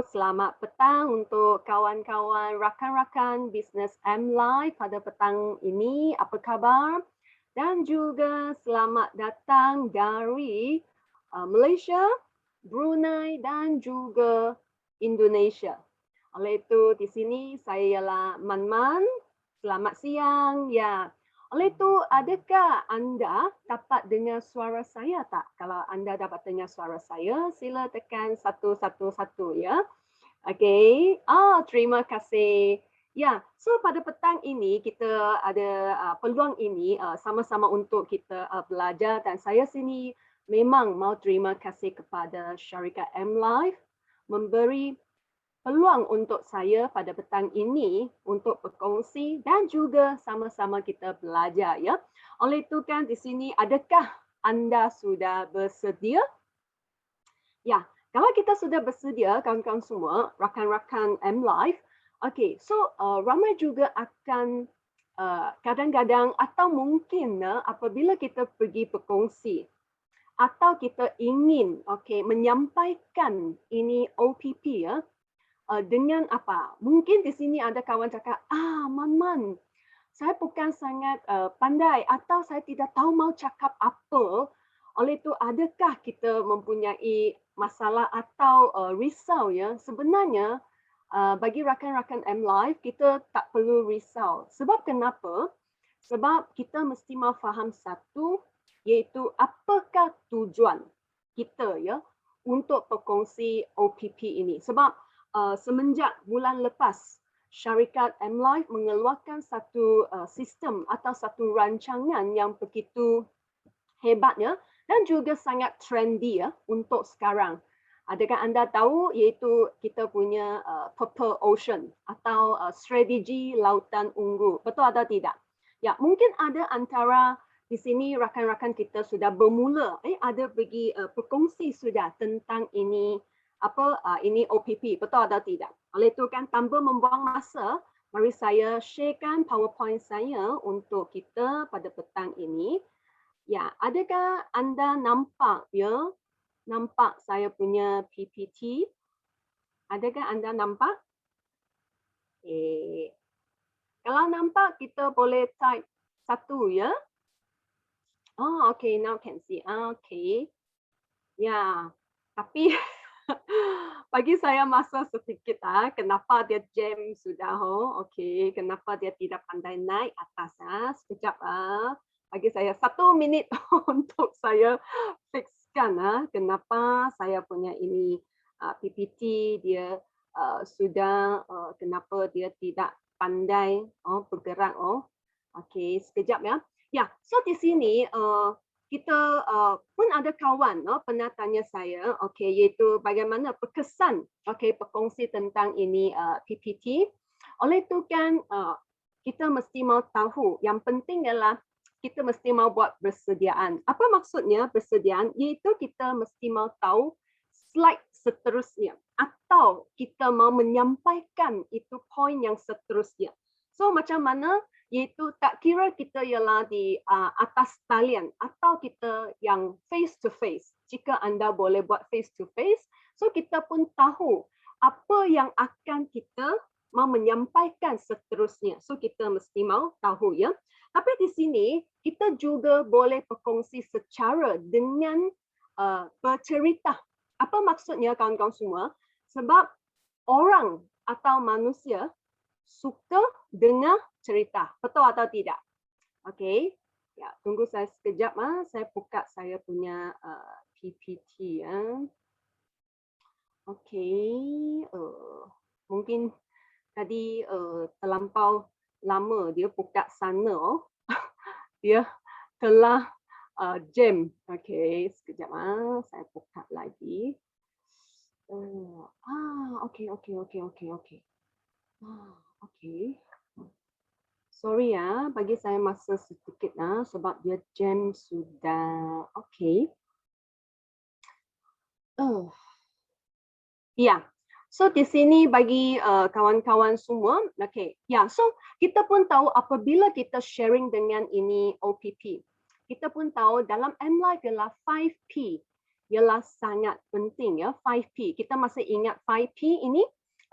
selamat petang untuk kawan-kawan rakan-rakan bisnes M-Life pada petang ini. Apa khabar? Dan juga selamat datang dari Malaysia, Brunei dan juga Indonesia. Oleh itu di sini saya ialah Man. Selamat siang. Ya. Oleh itu, adakah anda dapat dengar suara saya tak? Kalau anda dapat dengar suara saya, sila tekan 111 ya. Okey. Terima kasih. Ya, so pada petang ini kita ada peluang ini sama-sama untuk kita belajar dan saya sini memang mau terima kasih kepada syarikat M-Life memberi peluang untuk saya pada petang ini untuk berkongsi dan juga sama-sama kita belajar ya. Oleh itu kan di sini adakah anda sudah bersedia? Ya, kalau kita sudah bersedia kawan-kawan semua, rakan-rakan M-Life, okey, so ramai juga akan kadang-kadang atau mungkin apabila kita pergi berkongsi atau kita ingin menyampaikan ini OPP ya, dengan apa? Mungkin di sini ada kawan cakap, Man, saya bukan sangat pandai atau saya tidak tahu mau cakap apa. Oleh itu, adakah kita mempunyai masalah atau risau ya? Sebenarnya bagi rakan-rakan M-Life, kita tak perlu risau. Sebab kenapa? Sebab kita mesti mahu faham satu, iaitu apakah tujuan kita ya untuk berkongsi OPP ini. Sebab semenjak bulan lepas syarikat M-Life mengeluarkan satu sistem atau satu rancangan yang begitu hebatnya dan juga sangat trendy ya untuk sekarang. Adakah anda tahu iaitu kita punya Purple Ocean atau strategi lautan ungu. Betul atau tidak? Ya, mungkin ada antara di sini rakan-rakan kita sudah bermula ada pergi berkongsi sudah tentang ini ini OPP, betul atau tidak? Oleh itu kan tanpa membuang masa, mari saya sharekan PowerPoint saya untuk kita pada petang ini. Ya, adakah anda nampak ya? Nampak saya punya PPT? Adakah anda nampak? Kalau nampak kita boleh type satu ya. Okay, now can see. Okay. Ya, tapi bagi saya masa sedikit kenapa dia jam sudah okey, kenapa dia tidak pandai naik atas sekejap bagi saya 1 minit untuk saya fixkan kenapa saya punya ini PPT dia sudah kenapa dia tidak pandai bergerak okey, sekejap ya. Ya, so di sini kita pun ada kawan pernah tanya saya iaitu bagaimana berkesan berkongsi tentang ini PPT. Oleh itu kan kita mesti mau tahu yang penting ialah kita mesti mau buat persediaan. Apa maksudnya persediaan? Iaitu kita mesti mau tahu slide seterusnya atau kita mau menyampaikan itu poin yang seterusnya. So macam mana? Iaitu tak kira kita ialah di atas talian atau kita yang face to face. Jika anda boleh buat face to face, so kita pun tahu apa yang akan kita mau menyampaikan seterusnya. So kita mesti mau tahu ya. Tapi di sini kita juga boleh berkongsi secara dengan bercerita. Apa maksudnya kawan-kawan semua? Sebab orang atau manusia suka dengar cerita. Betul atau tidak? Okey. Ya, tunggu saya sekejap saya buka saya punya PPT ya. Okey. Mungkin tadi terlampau lama dia buka sana dia telah jam. Okey, sekejap saya buka lagi. Okey. Okey. Sorry bagi saya masa sedikit sebab dia jam sudah. Okey. Ya. So di sini bagi kawan-kawan semua, okey. Ya, so kita pun tahu apabila kita sharing dengan ini OPP, kita pun tahu dalam M-Life ialah 5P. ialah sangat penting ya. 5P. Kita masih ingat 5P ini?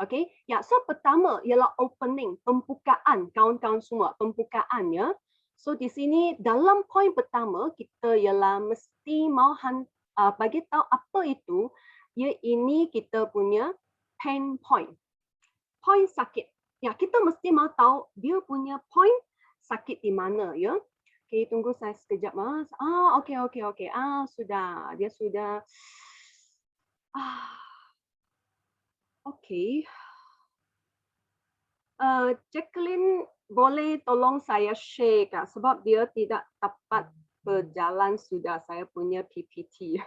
Okey. Ya, so pertama ialah opening, pembukaan kawan-kawan semua, pembukaan ya. So di sini dalam poin pertama kita ialah mesti mau bagi tahu apa itu, ini kita punya pain point. Poin sakit. Ya, kita mesti mau tahu dia punya poin sakit di mana ya. Okey, tunggu saya sekejap Mas. Okey okey okey. Sudah. Dia sudah. Okey. Jacqueline boleh tolong saya share Kak sebab dia tidak dapat berjalan sudah saya punya PPT.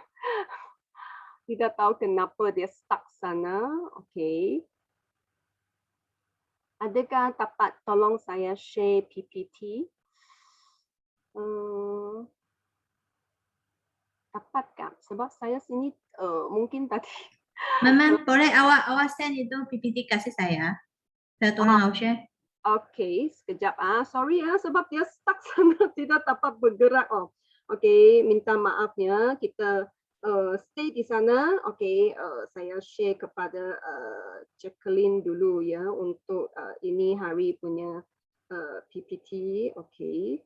Tidak tahu kenapa dia stuck sana. Okey. Adakah dapat tolong saya share PPT? Dapat Kak? Sebab saya sini mungkin tadi. Memang boleh awak send itu PPT kasih saya. Saya tolong awak share. Okey, sekejap sorry sebab dia stuck sana tidak dapat bergerak. Okey, minta maafnya. Kita stay di sana. Okey, saya share kepada Jacqueline dulu ya untuk ini hari punya PPT. Okey.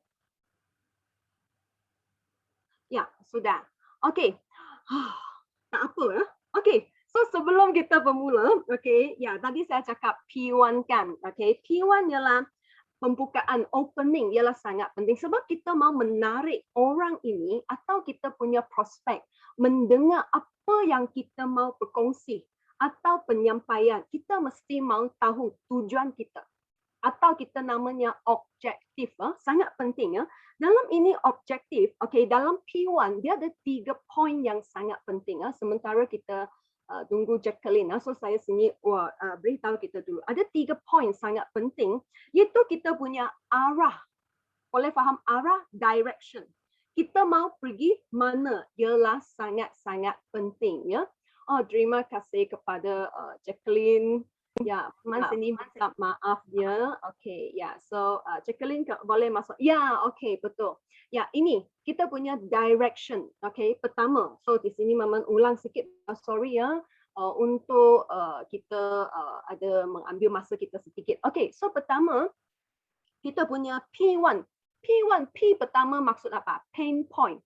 Ya, sudah. Okey. Tak apa ya. Okey. So sebelum kita bermula, okey, ya tadi saya cakap P1 kan. Okey, P1 ialah pembukaan, opening ialah sangat penting sebab kita mau menarik orang ini atau kita punya prospek mendengar apa yang kita mau berkongsi atau penyampaian. Kita mesti mau tahu tujuan kita atau kita namanya objektif. Sangat penting ya. Dalam ini objektif, okey, dalam P1 dia ada 3 poin yang sangat penting. Sementara kita tunggu Jacqueline. So saya sini beritahu kita dulu. Ada 3 poin sangat penting, iaitu kita punya arah. Boleh faham arah? Direction. Kita mau pergi mana ialah sangat-sangat penting ya. Terima kasih kepada Jacqueline. Ya, Mas ini minta maaf dia. Okey, ya. So Jacqueline boleh masuk. Ya, okey, betul. Ya, ini kita punya direction. Okey, pertama. So di sini Maman ulang sikit. Sorry ya. Untuk kita ada mengambil masa kita sedikit. Okey, so pertama kita punya P1. P pertama maksud apa? Pain point.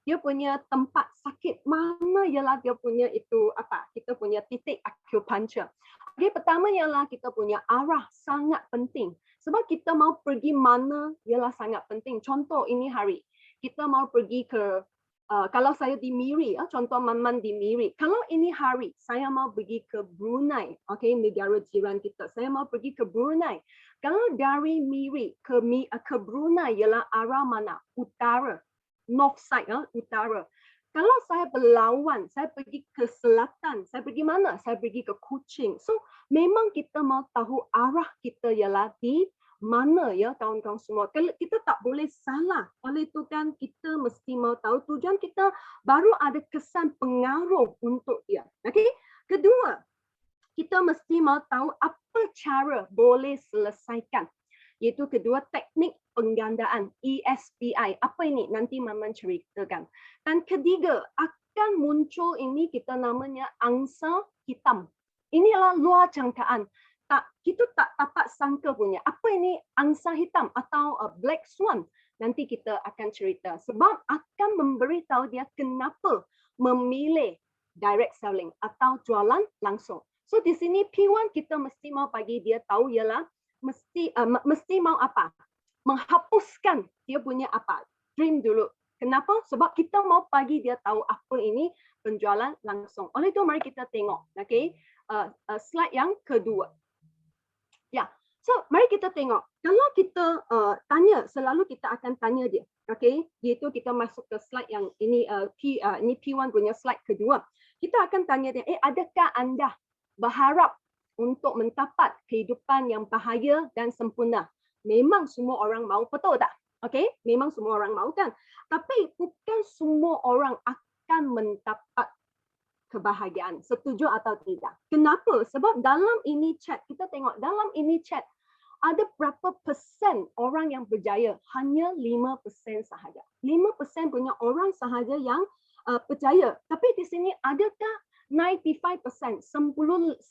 Dia punya tempat sakit mana ialah dia punya itu apa? Kita punya titik acupuncture. Okey, pertama ialah kita punya arah sangat penting. Sebab kita mau pergi mana ialah sangat penting. Contoh ini hari kita mau pergi ke kalau saya di Miri, contoh Maman di Miri. Kalau ini hari saya mau pergi ke Brunei, okey, negara jiran kita. Saya mau pergi ke Brunei. Kalau dari Miri ke Brunei ialah arah mana? Utara. North side, utara. Kalau saya berlawan, saya pergi ke selatan, saya pergi mana? Saya pergi ke Kuching. So, memang kita mau tahu arah kita ialah di mana ya kawan-kawan semua. Kita tak boleh salah. Oleh itu kan kita mesti mau tahu tujuan kita baru ada kesan pengaruh untuk dia. Okey? Kedua, kita mesti mau tahu apa cara boleh selesaikan. Iaitu kedua teknik penggandaan ESPI. Apa ini? Nanti Maman ceritakan. Dan ketiga, akan muncul ini kita namanya angsa hitam. Inilah luar jangkaan. Kita tak dapat sangka punya. Apa ini angsa hitam atau black swan? Nanti kita akan cerita. Sebab akan memberitahu dia kenapa memilih direct selling atau jualan langsung. So di sini P1 kita mesti mau bagi dia tahu ialah mesti mau apa? Menghapuskan dia punya apa? Dream dulu. Kenapa? Sebab kita mau bagi dia tahu apa ini penjualan langsung. Oleh itu mari kita tengok. Okay? Slide yang kedua. Ya, so mari kita tengok. Kalau kita tanya, selalu kita akan tanya dia. Okay? Iaitu kita masuk ke slide yang ini, ini P1 punya slide kedua. Kita akan tanya dia, adakah anda berharap untuk mendapat kehidupan yang bahagia dan sempurna? Memang semua orang mahu, betul tak? Okay? Memang semua orang mahu kan? Tapi bukan semua orang akan mendapat kebahagiaan. Setuju atau tidak? Kenapa? Sebab dalam ini chat, kita tengok dalam ini chat, ada berapa persen orang yang berjaya? Hanya 5% sahaja. 5% punya orang sahaja yang percaya. Tapi di sini adakah 95%, 95%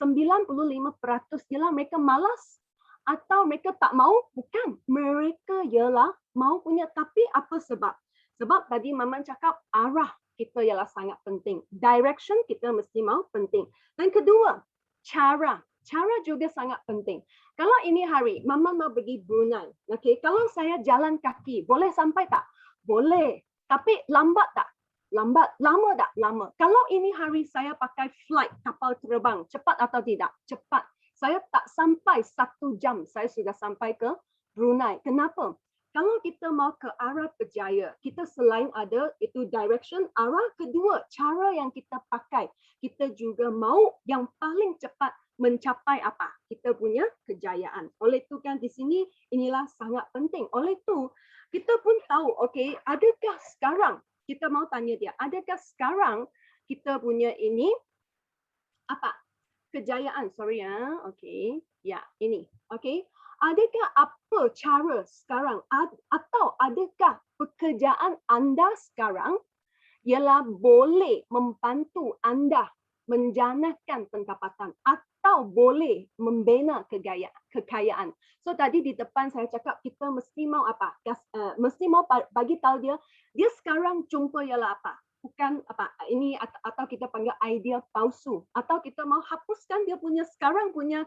ialah mereka malas atau mereka tak mau? Bukan. Mereka ialah mau punya, tapi apa sebab? Sebab tadi Maman cakap arah kita ialah sangat penting. Direction kita mesti mau penting. Dan kedua, cara. Cara juga sangat penting. Kalau ini hari Maman mau pergi Brunei, okay? Kalau saya jalan kaki, boleh sampai tak? Boleh. Tapi lambat tak? Lambat. Lama tak? Lama. Kalau ini hari saya pakai flight, kapal terbang, cepat atau tidak? Cepat. Saya tak sampai 1 jam, saya sudah sampai ke Brunei. Kenapa? Kalau kita mau ke arah berjaya, kita selain ada itu direction, arah kedua, cara yang kita pakai, kita juga mau yang paling cepat mencapai apa? Kita punya kejayaan. Oleh itu kan di sini inilah sangat penting. Oleh itu kita pun tahu, okey, adakah sekarang kita mau tanya dia, adakah sekarang kita punya ini apa? Kejayaan, sorry ya. Okey. Ya, ini. Okey. Adakah apa cara sekarang atau adakah pekerjaan anda sekarang ialah boleh membantu anda menjanakan pendapatan atau boleh membina kekayaan. So tadi di depan saya cakap kita mesti mau apa? Mesti mau bagi tahu dia sekarang jumpa ialah apa? Bukan apa ini atau kita panggil idea palsu atau kita mau hapuskan dia punya sekarang punya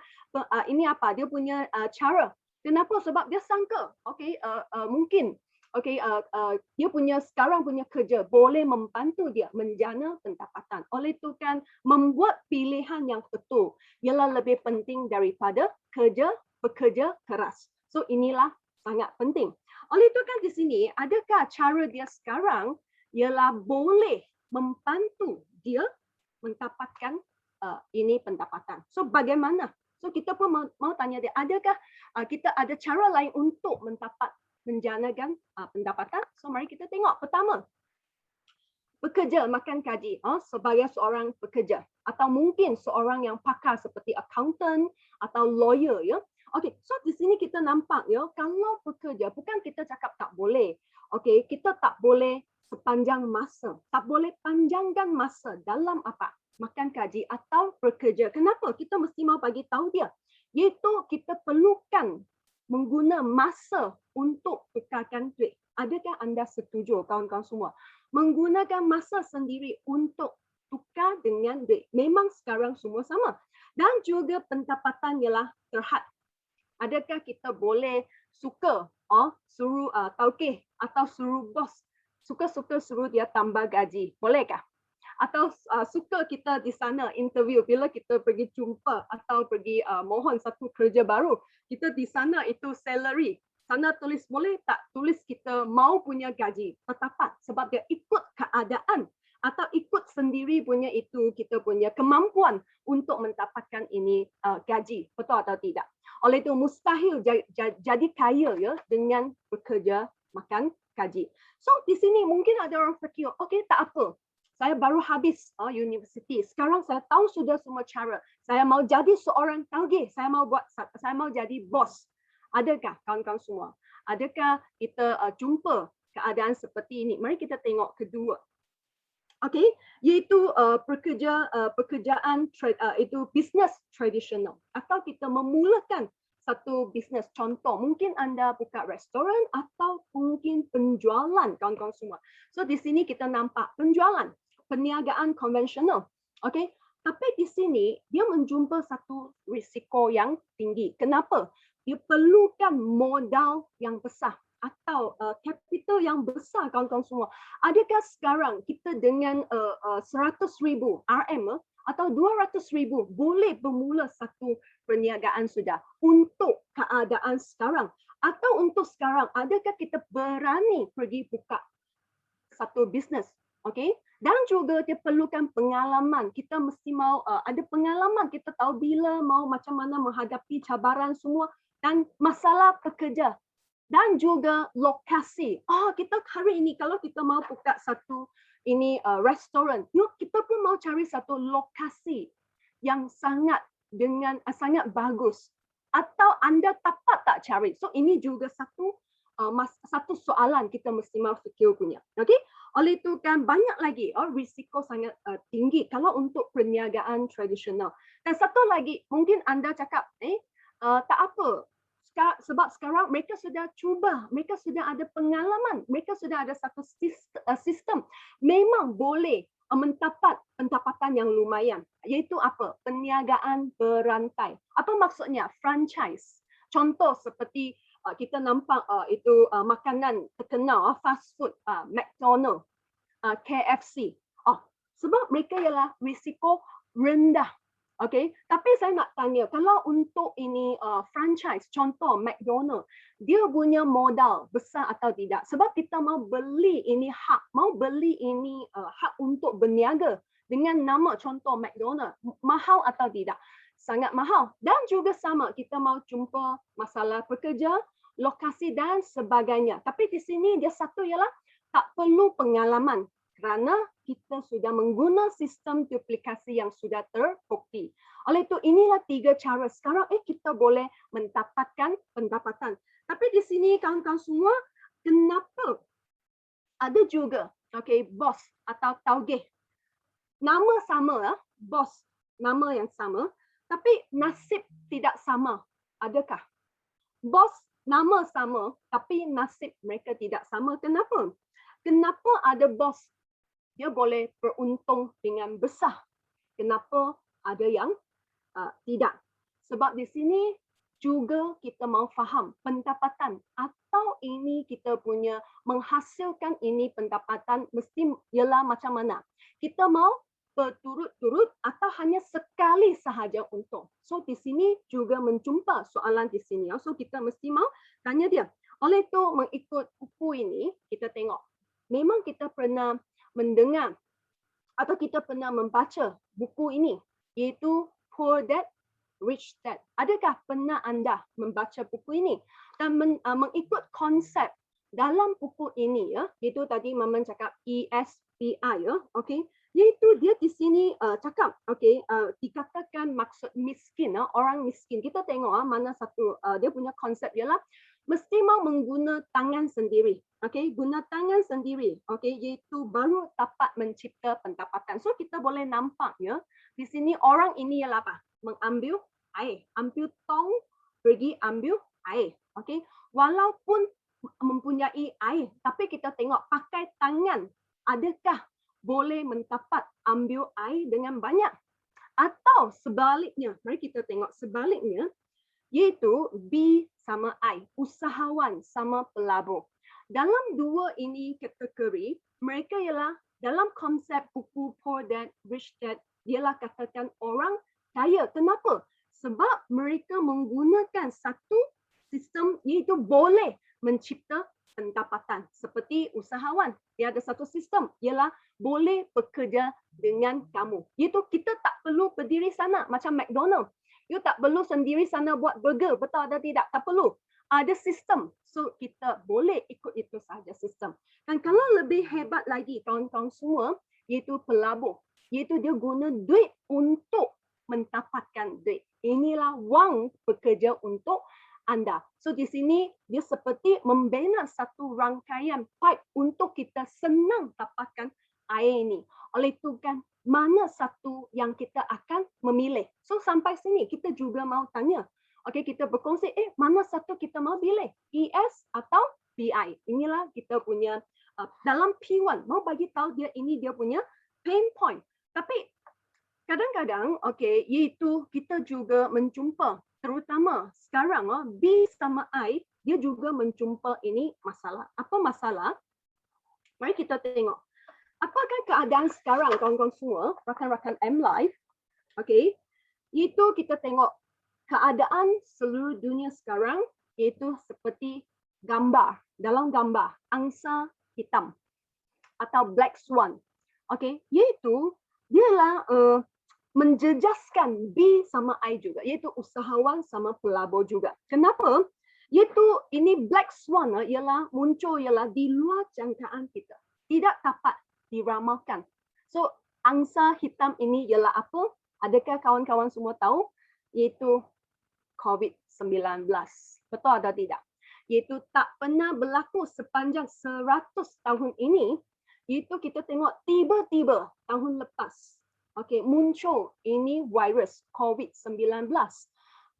ini apa? Dia punya cara. Kenapa? Sebab dia sangka, okey, mungkin okey, dia punya sekarang punya kerja boleh membantu dia menjana pendapatan. Oleh itu kan membuat pilihan yang betul ialah lebih penting daripada bekerja keras. So inilah sangat penting. Oleh itu kan di sini adakah cara dia sekarang ialah boleh membantu dia mendapatkan ini pendapatan. So bagaimana? So kita pun mau tanya dia, adakah kita ada cara lain untuk menjanakan pendapatan? So mari kita tengok. Pertama, bekerja makan gaji sebagai seorang pekerja atau mungkin seorang yang pakar seperti accountant atau lawyer ya. Okey, so di sini kita nampak ya, kalau bekerja bukan kita cakap tak boleh. Okey, kita tak boleh sepanjang masa, tak boleh panjangkan masa dalam apa? Makan gaji atau bekerja. Kenapa? Kita mesti mau bagi tahu dia. Iaitu kita perlukan mengguna masa untuk tukarkan duit. Adakah anda setuju kawan-kawan semua? Menggunakan masa sendiri untuk tukar dengan duit. Memang sekarang semua sama. Dan juga pendapatan ialah terhad. Adakah kita boleh suka suruh taukeh atau suruh bos suka-suka suruh dia tambah gaji? Bolehkah? Atau suka kita di sana interview bila kita pergi jumpa atau pergi mohon satu kerja baru, kita di sana itu salary. Sana tulis boleh tak tulis kita mau punya gaji tetap sebab dia ikut keadaan atau ikut sendiri punya itu kita punya kemampuan untuk mendapatkan ini gaji, betul atau tidak? Oleh itu mustahil jadi kaya ya dengan bekerja makan gaji. So di sini mungkin ada orang fikir, okey tak apa. Saya baru habis universiti. Sekarang saya tahu sudah semua cara. Saya mau jadi seorang taugeh. Saya mau jadi bos. Adakah kawan-kawan semua? Adakah kita jumpa keadaan seperti ini? Mari kita tengok kedua. Okey, iaitu pekerjaan itu bisnes tradisional atau kita memulakan satu bisnes. Contoh, mungkin anda buka restoran atau mungkin penjualan kawan-kawan semua. So di sini kita nampak penjualan, perniagaan konvensional. Okey, tapi di sini dia menjumpa satu risiko yang tinggi. Kenapa? Dia perlukan modal yang besar atau capital yang besar kawan-kawan semua. Adakah sekarang kita dengan 100,000 RM atau 200,000 boleh bermula satu perniagaan sudah untuk keadaan sekarang? Atau untuk sekarang, adakah kita berani pergi buka satu bisnes? Okey? Dan juga dia perlukan pengalaman. Kita mesti mau ada pengalaman. Kita tahu bila mau macam mana menghadapi cabaran semua dan masalah pekerja. Dan juga lokasi. Kita hari ini kalau kita mau buka satu ini restoran, kita pun mau cari satu lokasi yang sangat bagus. Atau anda dapat tak cari? So ini juga satu soalan kita mesti mau fikir punya. Okey? Oleh itu kan banyak lagi risiko sangat tinggi kalau untuk perniagaan tradisional. Dan satu lagi, mungkin anda cakap, tak apa. Sebab sekarang mereka sudah cuba, mereka sudah ada pengalaman, mereka sudah ada satu sistem. Memang boleh mendapat pendapatan yang lumayan. Iaitu apa? Perniagaan berantai. Apa maksudnya? Franchise. Contoh seperti kita nampak itu makanan terkenal, fast food, McDonald, KFC. Sebab mereka ialah risiko rendah. Okay, tapi saya nak tanya, kalau untuk ini franchise, contoh McDonald, dia punya modal besar atau tidak? Sebab kita mau beli ini hak, mau beli ini hak untuk berniaga dengan nama contoh McDonald, mahal atau tidak? Sangat mahal. Dan juga sama, kita mau jumpa masalah pekerja, lokasi dan sebagainya. Tapi di sini dia satu ialah tak perlu pengalaman kerana kita sudah menggunakan sistem duplikasi yang sudah terbukti. Oleh itu, inilah 3 cara sekarang kita boleh mendapatkan pendapatan. Tapi di sini kawan-kawan semua, kenapa ada juga bos atau taugeh. Nama sama, bos, nama yang sama, tapi nasib tidak sama. Adakah? Bos nama sama, tapi nasib mereka tidak sama. Kenapa? Kenapa ada bos dia boleh beruntung dengan besar? Kenapa ada yang tidak? Sebab di sini juga kita mau faham pendapatan atau ini kita punya menghasilkan ini pendapatan mesti ialah macam mana. Kita mau berturut-turut atau hanya sekali sahaja untung. So di sini juga menjumpa soalan di sini. So kita mesti mau tanya dia. Oleh itu mengikut buku ini kita tengok. Memang kita pernah mendengar atau kita pernah membaca buku ini, iaitu Poor Dad, Rich Dad. Adakah pernah anda membaca buku ini? Dan mengikut konsep dalam buku ini, iaitu tadi Maman cakap ESPI, iaitu dia di sini cakap, dikatakan maksud miskin, orang miskin. Kita tengok mana satu dia punya konsep ialah mesti mau mengguna tangan sendiri. Guna tangan sendiri. Iaitu baru dapat mencipta pendapatan. So kita boleh nampak ya, di sini orang ini ialah apa? Mengambil air, ambil tong, pergi ambil air. Walaupun mempunyai air, tapi kita tengok pakai tangan, adakah boleh mendapat ambil air dengan banyak? Atau sebaliknya, mari kita tengok sebaliknya, iaitu B sama I, usahawan sama pelabur. Dalam dua ini kategori, mereka ialah dalam konsep buku Poor Dad, Rich Dad, ialah katakan orang kaya. Kenapa? Sebab mereka menggunakan satu sistem iaitu boleh mencipta pendapatan. Seperti usahawan, dia ada satu sistem ialah boleh bekerja dengan kamu. Iaitu kita tak perlu berdiri sana macam McDonald. You tak perlu sendiri sana buat burger, betul atau tidak? Tak perlu. Ada sistem. So kita boleh ikut itu sahaja sistem. Dan kalau lebih hebat lagi kawan-kawan semua, iaitu pelabur. Iaitu dia guna duit untuk mendapatkan duit. Inilah wang bekerja untuk anda. So di sini dia seperti membina satu rangkaian pipe untuk kita senang dapatkan air ini. Oleh itu kan mana satu yang kita akan memilih. So sampai sini kita juga mau tanya. Kita berkongsi, mana satu kita mau pilih? ES atau BI? Inilah kita punya dalam P1 mau bagi tahu dia ini dia punya pain point. Tapi kadang-kadang iaitu kita juga menjumpa terutama sekarang B sama I dia juga menjumpa ini masalah. Apa masalah? Mari kita tengok. Apakah keadaan sekarang kawan-kawan semua, rakan-rakan M-Life, iaitu kita tengok keadaan seluruh dunia sekarang iaitu seperti gambar, dalam gambar, angsa hitam atau black swan. Iaitu dialah menjejaskan B sama I juga, iaitu usahawan sama pelabur juga. Kenapa? Iaitu ini black swan ialah muncul ialah di luar jangkaan kita. Tidak dapat diramalkan. So, angsa hitam ini ialah apa? Adakah kawan-kawan semua tahu? Iaitu COVID-19. Betul atau tidak? Iaitu tak pernah berlaku sepanjang 100 tahun ini Itu kita tengok tiba-tiba tahun lepas, muncul ini virus COVID-19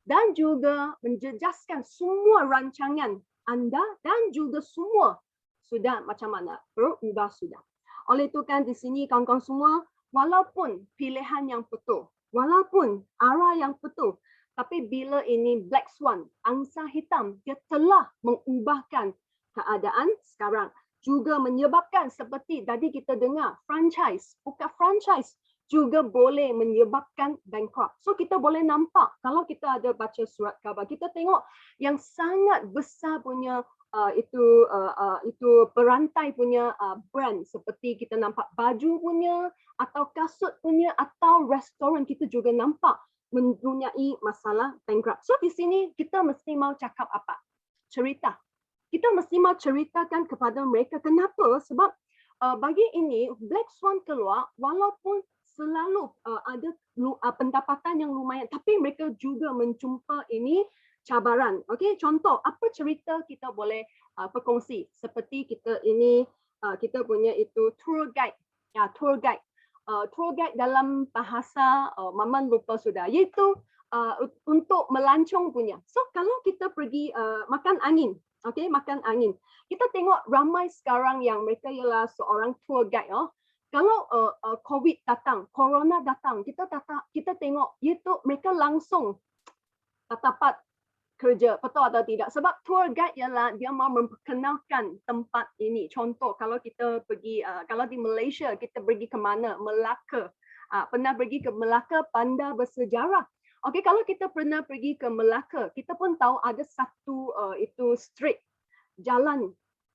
dan juga menjejaskan semua rancangan anda dan juga semua sudah macam mana berubah sudah. Oleh itu kan di sini kawan-kawan semua, walaupun pilihan yang betul, walaupun arah yang betul, tapi bila ini Black Swan, angsa hitam, dia telah mengubahkan keadaan sekarang. Juga menyebabkan seperti tadi kita dengar, franchise, bukan franchise, juga boleh menyebabkan bankrupt. So kita boleh nampak, kalau kita ada baca surat khabar, kita tengok yang sangat besar punya itu berantai punya brand, seperti kita nampak baju punya atau kasut punya atau restoran, kita juga nampak mempunyai masalah bankrupt. So di sini kita mesti mau cakap apa? Cerita. Kita mesti mau ceritakan kepada mereka kenapa, sebab bagi ini Black Swan keluar walaupun selalu ada pendapatan yang lumayan, tapi mereka juga menjumpa ini cabaran. Okey, contoh apa cerita kita boleh berkongsi, seperti kita ini kita punya itu tour guide. Ya, tour guide. Tour guide dalam bahasa Maman lupa sudah, iaitu untuk melancong punya. So kalau kita pergi makan angin, makan angin. Kita tengok ramai sekarang yang mereka ialah seorang tour guide. Kalau COVID datang, Corona datang, kita tengok iaitu mereka langsung tak dapat kerja, betul atau tidak? Sebab tour guide ialah dia mau memperkenalkan tempat ini. Contoh kalau kita pergi, kalau di Malaysia kita pergi ke mana? Melaka. Pernah pergi ke Melaka, bandar bersejarah. Okey, kalau kita pernah pergi ke Melaka, kita pun tahu ada satu itu street jalan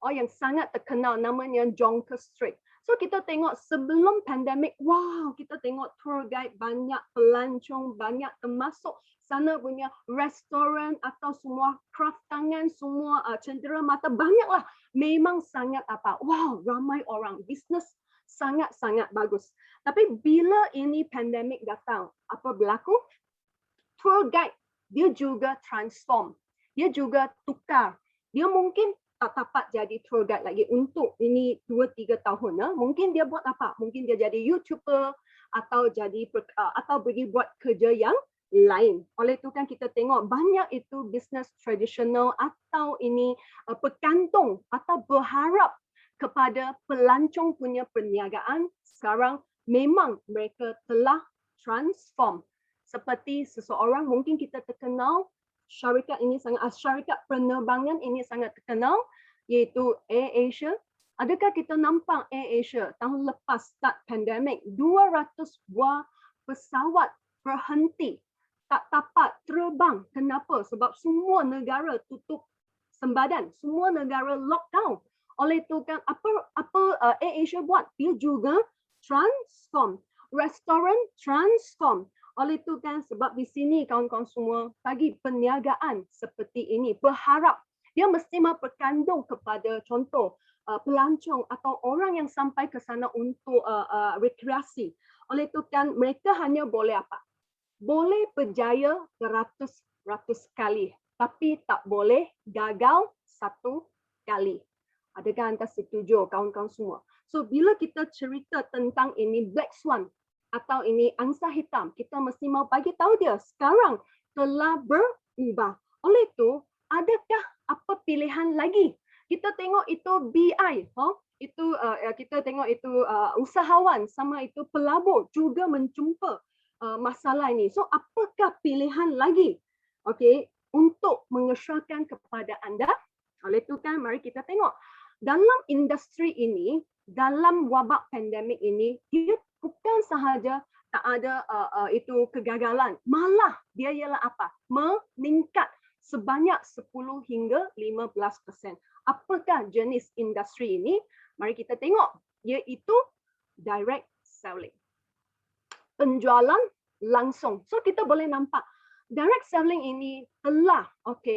yang sangat terkenal, namanya Jonker Street. So kita tengok sebelum pandemik, wow, kita tengok tour guide banyak, pelancong banyak, termasuk sana punya restoran atau semua craft tangan, semua cenderamata, banyaklah. Memang sangat wow, ramai orang, bisnes sangat-sangat bagus. Tapi bila ini pandemik datang, apa berlaku? Tour guide dia juga transform, dia juga tukar. Dia mungkin tak dapat jadi tour guide lagi untuk ini 2-3 tahun. Mungkin dia buat apa? Mungkin dia jadi YouTuber atau atau pergi buat kerja yang lain. Oleh itu kan kita tengok banyak itu bisnes tradisional atau ini bergantung atau berharap kepada pelancong punya perniagaan. Sekarang memang mereka telah transform. Seperti seseorang mungkin kita terkenal, syarikat penerbangan ini sangat terkenal, iaitu AirAsia. Adakah kita nampak AirAsia tahun lepas start pandemik, 200 buah pesawat berhenti, tak dapat terbang. Kenapa? Sebab semua negara tutup sembadan, semua negara lockdown. Oleh itu kan apa AirAsia buat? Dia juga transform. Restoran transform. Oleh itu kan sebab di sini kawan-kawan semua bagi perniagaan seperti ini berharap dia mesti berkandung kepada contoh pelancong atau orang yang sampai ke sana untuk rekreasi. Oleh itu kan mereka hanya boleh apa? Boleh berjaya beratus-ratus kali, tapi tak boleh gagal satu kali. Adakah anda setuju kawan-kawan semua? So bila kita cerita tentang ini Black Swan atau ini angsa hitam, kita mesti mau bagi tahu dia sekarang telah berubah. Oleh itu, adakah apa pilihan lagi? Kita tengok itu BI, kita tengok itu usahawan sama itu pelabur juga menjumpa masalah ini. So apakah pilihan lagi? Okey, untuk mengesahkan kepada anda. Oleh itu kan mari kita tengok dalam industri ini, dalam wabak pandemik ini, dia bukan sahaja tak ada itu kegagalan, malah dia ialah apa? Meningkat sebanyak 10 hingga 15%. Apakah jenis industri ini? Mari kita tengok, iaitu direct selling. Penjualan langsung. So kita boleh nampak direct selling ini telah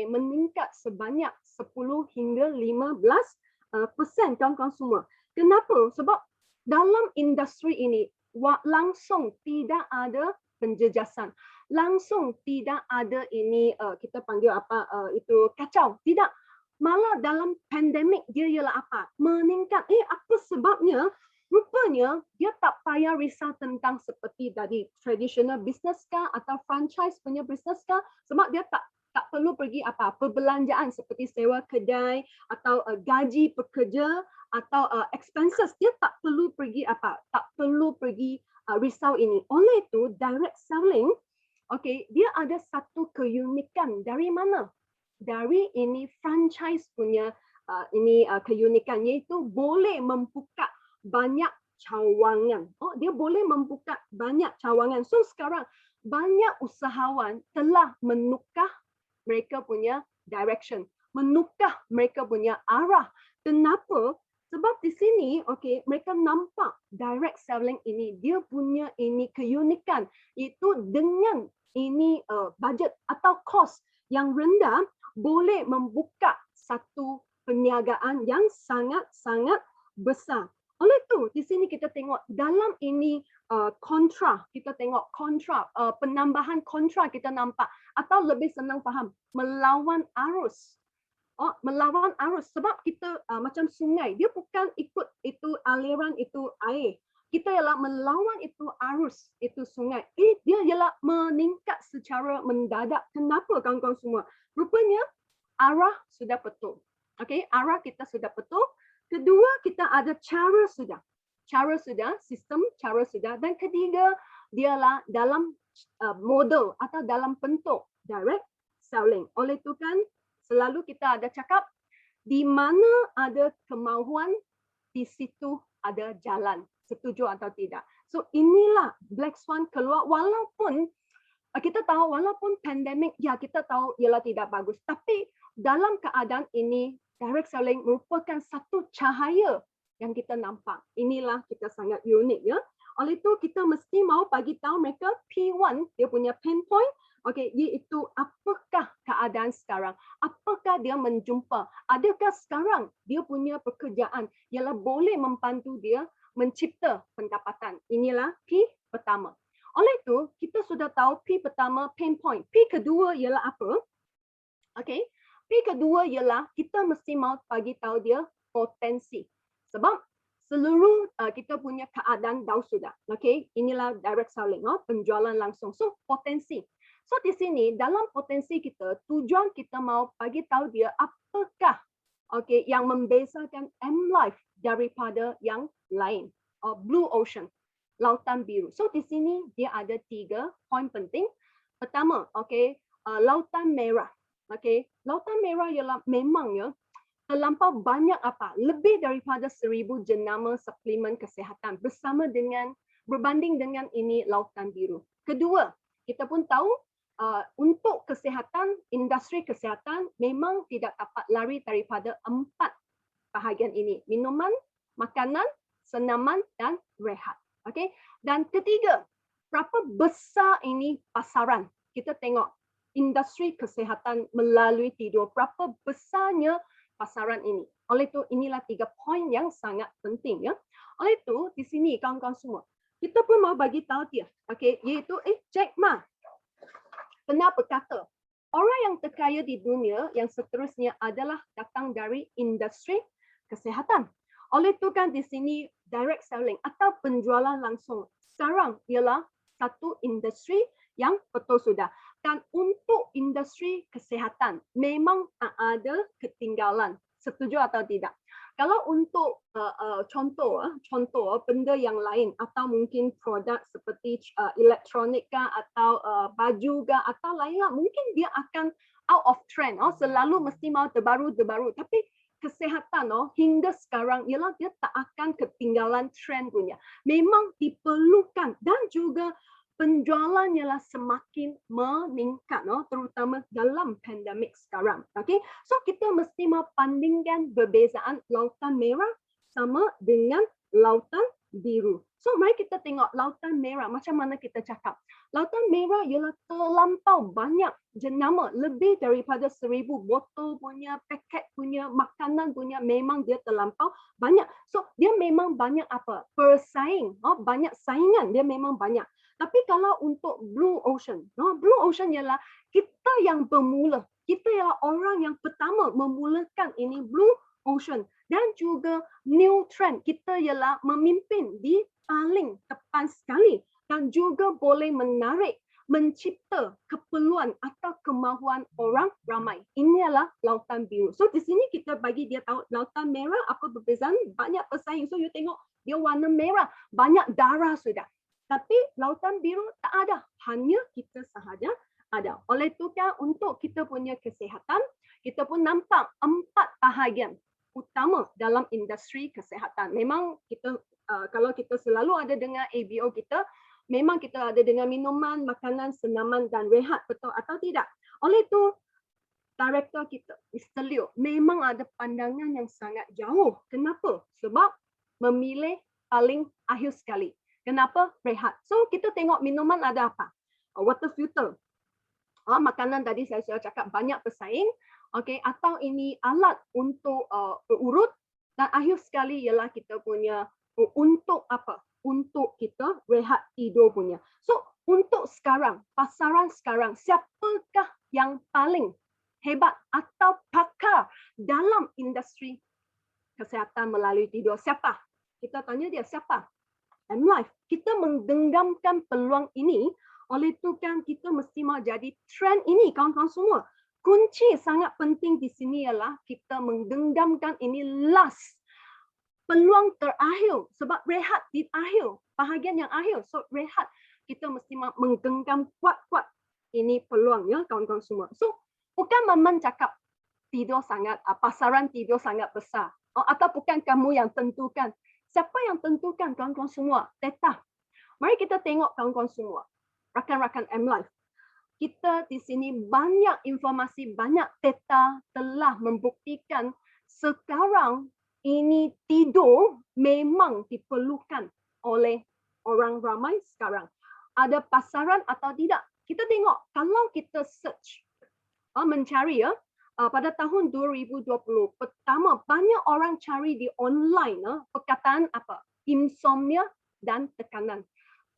meningkat sebanyak 10 hingga 15% kawan-kawan semua. Kenapa? Sebab dalam industri ini langsung tidak ada penjejasan, langsung tidak ada ini kita panggil itu kacau, tidak. Malah dalam pandemik dia ialah apa? Meningkat. Apa sebabnya? Rupanya dia tak payah risau tentang seperti tadi traditional business kah atau franchise punya business kah, sebab dia tak perlu pergi apa perbelanjaan seperti sewa kedai atau gaji pekerja atau expenses. Dia tak perlu pergi risau ini. Oleh itu direct selling, dia ada satu keunikan. Dari mana? Dari ini franchise punya keunikan, iaitu boleh membuka banyak cawangan. Dia boleh membuka banyak cawangan. So sekarang banyak usahawan telah menukar mereka punya direction, menukar mereka punya arah. Kenapa? Sebab di sini mereka nampak direct selling ini dia punya ini keunikan, itu dengan ini budget atau cost yang rendah boleh membuka satu perniagaan yang sangat-sangat besar. Oleh itu di sini kita tengok dalam ini penambahan kontra kita nampak, atau lebih senang faham, melawan arus. Melawan arus sebab kita macam sungai, dia bukan ikut itu aliran itu air. Kita ialah melawan itu arus itu sungai. Dia ialah meningkat secara mendadak. Kenapa kawan-kawan semua? Rupanya arah sudah betul. Arah kita sudah betul. Kedua, kita ada cara sudah. Sistem cara sudah. Dan ketiga, dialah dalam model atau dalam bentuk direct selling. Oleh itu kan, selalu kita ada cakap, di mana ada kemahuan, di situ ada jalan. Setuju atau tidak? So inilah Black Swan keluar, walaupun kita tahu, walaupun pandemik, ya kita tahu ialah tidak bagus. Tapi dalam keadaan ini, direct selling merupakan satu cahaya yang kita nampak. Inilah kita sangat unik ya. Oleh itu kita mesti mau bagi tahu mereka P1, dia punya pain point, iaitu apakah keadaan sekarang? Apakah dia menjumpa? Adakah sekarang dia punya pekerjaan ialah boleh membantu dia mencipta pendapatan? Inilah P pertama. Oleh itu kita sudah tahu P pertama pain point. P kedua ialah apa? P kedua ialah kita mesti mau bagi tahu dia potensi. Sebab seluruh kita punya keadaan tahu sudah. Inilah direct selling, penjualan langsung. So potensi. So di sini dalam potensi kita, tujuan kita mau bagi tahu dia apakah yang membezakan M-Life daripada yang lain. Blue Ocean, lautan biru. So di sini dia ada 3 poin penting. Pertama, lautan merah. Lautan merah ialah memangnya terlampau banyak lebih daripada 1,000 jenama suplemen kesihatan berbanding dengan ini lautan biru. Kedua, kita pun tahu untuk kesihatan, industri kesihatan memang tidak dapat lari daripada 4 bahagian ini. Minuman, makanan, senaman dan rehat. Dan ketiga, berapa besar ini pasaran? Kita tengok industri kesihatan melalui tidur, berapa besarnya pasaran ini. Oleh itu inilah 3 poin yang sangat penting ya. Oleh itu di sini kawan-kawan semua, kita pun mau bagi tahu dia, iaitu Jack Ma pernah berkata, orang yang terkaya di dunia yang seterusnya adalah datang dari industri kesihatan. Oleh itu kan di sini direct selling atau penjualan langsung sekarang ialah satu industri yang betul sudah. Dan untuk industri kesihatan memang tak ada ketinggalan. Setuju atau tidak? Kalau untuk contoh benda yang lain atau mungkin produk seperti elektronik kah atau baju kah atau lainnya, mungkin dia akan out of trend. Selalu mesti mau terbaru. Tapi kesihatan hingga sekarang ialah dia tak akan ketinggalan trend punya. Memang diperlukan dan juga penjualannya lah semakin meningkat, terutama dalam pandemik sekarang. So kita mesti membandingkan perbezaan lautan merah sama dengan lautan biru. So mari kita tengok lautan merah, macam mana kita cakap. Lautan merah ialah terlampau banyak jenama, lebih daripada 1,000 botol punya, paket punya, makanan punya, memang dia terlampau banyak. So dia memang banyak bersaing, banyak saingan, dia memang banyak. Tapi kalau untuk Blue Ocean, Blue Ocean ialah kita yang bermula kita ialah orang yang pertama memulakan ini blue ocean dan juga new trend. Kita ialah memimpin di paling depan sekali dan juga boleh menarik, mencipta keperluan atau kemahuan orang ramai. Ini adalah lautan biru. So di sini kita bagi dia tahu lautan merah apa perbezaan, banyak pesaing. So you tengok dia warna merah, banyak darah sudah. Tapi lautan biru tak ada, hanya kita sahaja ada. Oleh itu kan untuk kita punya kesihatan, kita pun nampak 4 bahagian utama dalam industri kesihatan. Memang kita kalau kita selalu ada dengan ABO kita, memang kita ada dengan minuman, makanan, senaman dan rehat, betul atau tidak? Oleh itu, director kita, Mr. Liu, memang ada pandangan yang sangat jauh. Kenapa? Sebab memilih paling akhir sekali. Kenapa? Rehat. So, kita tengok minuman ada apa? Water filter. Makanan tadi saya sudah cakap banyak pesaing. Okay, atau ini alat untuk urut. Dan akhir sekali ialah kita punya untuk apa? Untuk kita rehat tidur punya. So, untuk sekarang, pasaran sekarang, siapakah yang paling hebat atau pakar dalam industri kesihatan melalui tidur? Siapa? Kita tanya dia, siapa? M-Life. Kita menggenggamkan peluang ini, oleh itu kan kita mesti mau jadi trend ini, kawan-kawan semua. Kunci sangat penting di sini ialah kita menggenggamkan ini last. Peluang terakhir sebab rehat di akhir, bahagian yang akhir. So rehat kita mesti menggenggam kuat-kuat ini peluang ya kawan-kawan semua. So bukan Maman cakap tidur sangat, pasaran tidur sangat besar. Atau bukan kamu yang tentukan. Siapa yang tentukan kawan-kawan semua? Data. Mari kita tengok kawan-kawan semua. Rakan-rakan M-Life. Kita di sini banyak informasi, banyak data telah membuktikan sekarang ini tidur memang diperlukan oleh orang ramai sekarang. Ada pasaran atau tidak? Kita tengok kalau kita search, mencari ya, pada tahun 2020, pertama banyak orang cari di online perkataan apa? Insomnia dan tekanan.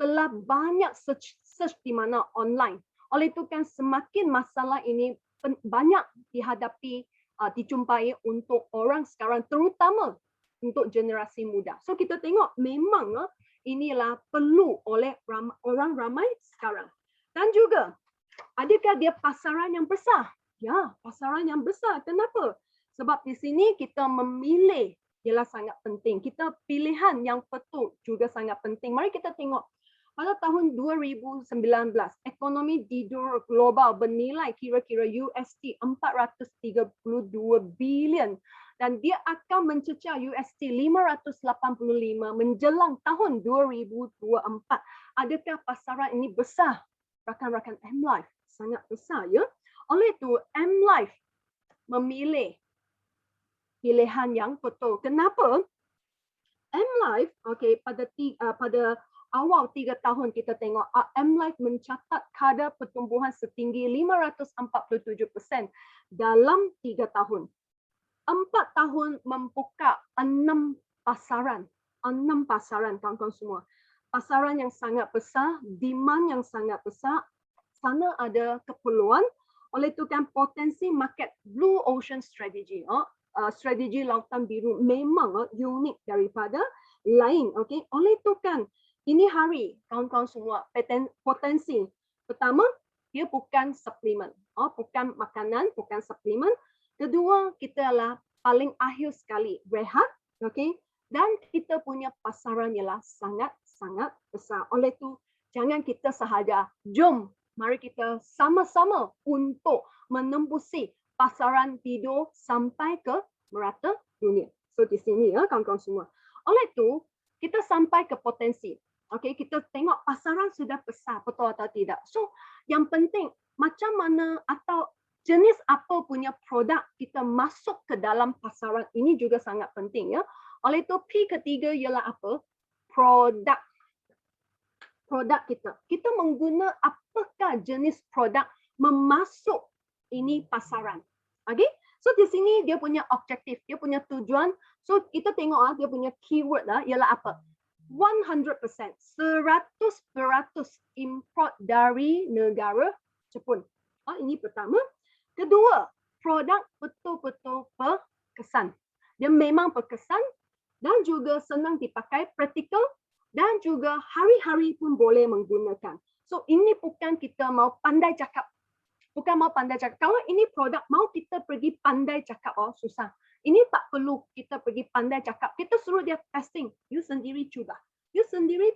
Telah banyak search di mana online. Oleh itu kan semakin masalah ini banyak dihadapi, dijumpai untuk orang sekarang, terutama untuk generasi muda. So kita tengok memang inilah perlu oleh orang ramai sekarang. Dan juga, adakah dia pasaran yang besar? Ya, pasaran yang besar. Kenapa? Sebab di sini kita memilih ialah sangat penting. Kita pilihan yang betul juga sangat penting. Mari kita tengok. Pada tahun 2019, ekonomi tidur global bernilai kira-kira USD 432 bilion dan dia akan mencecah USD 585 menjelang tahun 2024. Adakah pasaran ini besar? Rakan-rakan M-Life sangat besar ya. Oleh itu M-Life memilih pilihan yang betul. Kenapa? M-Life pada awal 3 tahun kita tengok M-Life mencatat kadar pertumbuhan setinggi 547% dalam 3 tahun. 4 tahun membuka 6 pasaran. 6 pasaran kawan-kawan semua. Pasaran yang sangat besar, demand yang sangat besar, sana ada keperluan. Oleh itu kan potensi market blue ocean strategy. Strategi lautan biru memang unik daripada lain. Okay? Oleh itu kan ini hari kawan-kawan semua potensi. Pertama, dia bukan suplemen. Bukan makanan, bukan suplemen. Kedua, kita adalah paling akhir sekali rehat. Okay? Dan kita punya pasaran ialah sangat-sangat besar. Oleh itu, jangan kita sahaja. Jom, mari kita sama-sama untuk menembusi pasaran tidur sampai ke merata dunia. So di sini ya kawan-kawan semua. Oleh itu, kita sampai ke potensi. Okay, kita tengok pasaran sudah besar, betul atau tidak. So, yang penting macam mana atau jenis apa punya produk kita masuk ke dalam pasaran ini juga sangat penting ya. Oleh itu P ketiga ialah apa? Produk. Produk kita. Kita mengguna apakah jenis produk memasuk ini pasaran. Okay? So di sini dia punya objektif, dia punya tujuan. So kita tengok dia punya keyword ialah apa? 100%, 100% import dari negara Jepun. Ini pertama. Kedua, produk betul-betul berkesan. Dia memang berkesan dan juga senang dipakai, praktikal dan juga hari-hari pun boleh menggunakan. So ini bukan kita mau pandai cakap. Bukan mau pandai cakap. Kalau ini produk mau kita pergi pandai cakap, oh susah. Ini tak perlu kita pergi pandai cakap. Kita suruh dia testing. You sendiri cuba. You sendiri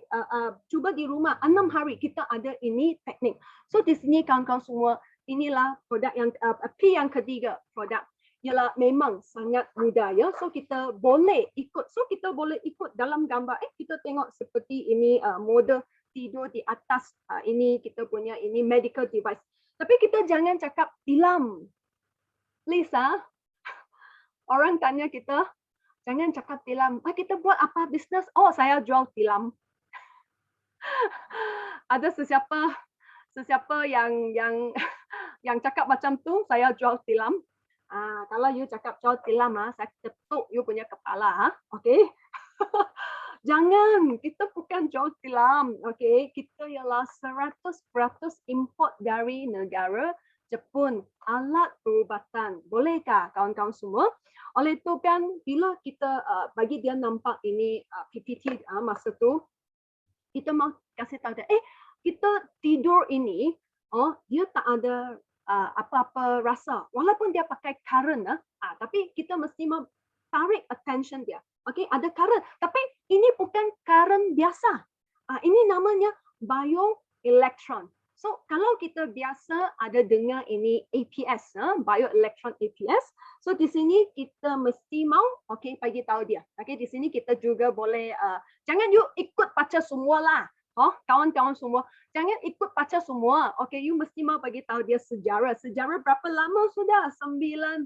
cuba di rumah 6 hari kita ada ini teknik. So di sini kawan-kawan semua, inilah produk yang P yang ketiga produk ialah memang sangat mudah ya. So kita boleh ikut. So kita boleh ikut dalam gambar. Kita tengok seperti ini model tidur di atas ini kita punya ini medical device. Tapi kita jangan cakap tilam. Lisa, orang tanya kita, jangan cakap tilam. Kita buat apa bisnes? Oh, saya jual tilam. Ada sesiapa yang cakap macam tu, saya jual tilam. Kalau you cakap jual tilam, saya ketuk you punya kepala. Okay? Jangan, kita bukan jual tilam. Okay? Kita ialah 100% import dari negara Jepun, alat perubatan. Bolehkah kawan-kawan semua? Oleh itu kan bila kita bagi dia nampak ini PPT masa tu, kita mau kasih tahu dia, kita tidur ini, dia tak ada apa-apa rasa. Walaupun dia pakai current, tapi kita mesti mau tarik attention dia. Okay, ada current. Tapi ini bukan current biasa. Ini namanya bioelectron. So kalau kita biasa ada dengar ini APS, bioelectron APS. So di sini kita mesti mau, bagi tahu dia. Di sini kita juga boleh, jangan you ikut baca semua lah. Kawan-kawan semua, jangan ikut baca semua. You mesti mau bagi tahu dia sejarah. Sejarah berapa lama sudah? 93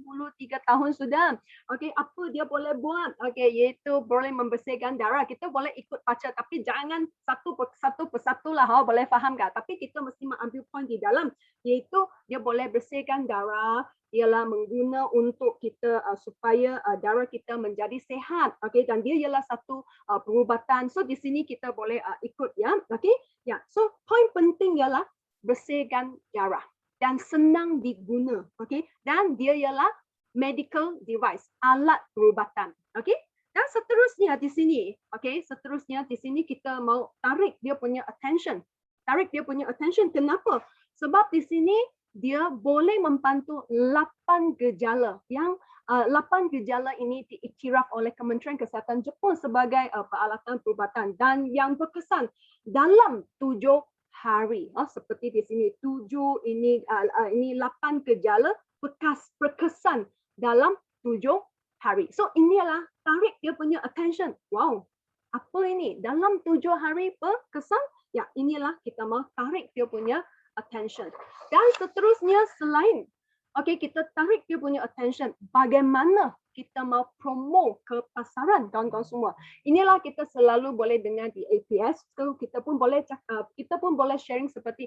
tahun sudah. Apa dia boleh buat? Iaitu boleh membersihkan darah. Kita boleh ikut baca, tapi jangan satu persatu lah. Boleh faham tak? Tapi kita mesti mengambil poin di dalam, iaitu dia boleh bersihkan darah, ialah mengguna untuk kita supaya darah kita menjadi sehat. Dan dia ialah satu perubatan. So di sini kita boleh ikut ya. So poin penting ialah bersihkan darah dan senang diguna. Dan dia ialah medical device, alat perubatan. Dan seterusnya di sini, seterusnya di sini kita mau tarik dia punya attention. Kenapa? Sebab di sini dia boleh membantu 8 gejala yang 8 gejala ini diiktiraf oleh Kementerian Kesihatan Jepun sebagai peralatan perubatan dan yang berkesan dalam 7 hari. Seperti di sini 7 ini 8 gejala berkesan dalam 7 hari. So inilah tarik dia punya attention. Wow, apa ini? Dalam 7 hari berkesan? Ya, inilah kita mau tarik dia punya attention. Dan seterusnya selain kita tarik dia punya attention, bagaimana kita mau promo ke pasaran kawan-kawan semua. Inilah kita selalu boleh dengar di APS. So kita pun boleh sharing seperti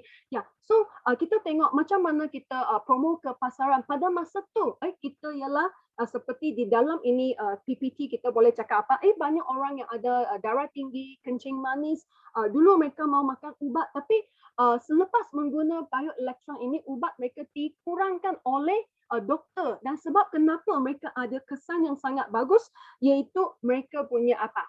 so kita tengok macam mana kita promo ke pasaran pada masa tu. Kita ialah seperti di dalam ini PPT kita boleh cakap apa, banyak orang yang ada darah tinggi, kencing manis, dulu mereka mau makan ubat tapi selepas mengguna bioelectron ini ubat mereka dikurangkan oleh doktor. Dan sebab kenapa mereka ada kesan yang sangat bagus, iaitu mereka punya apa?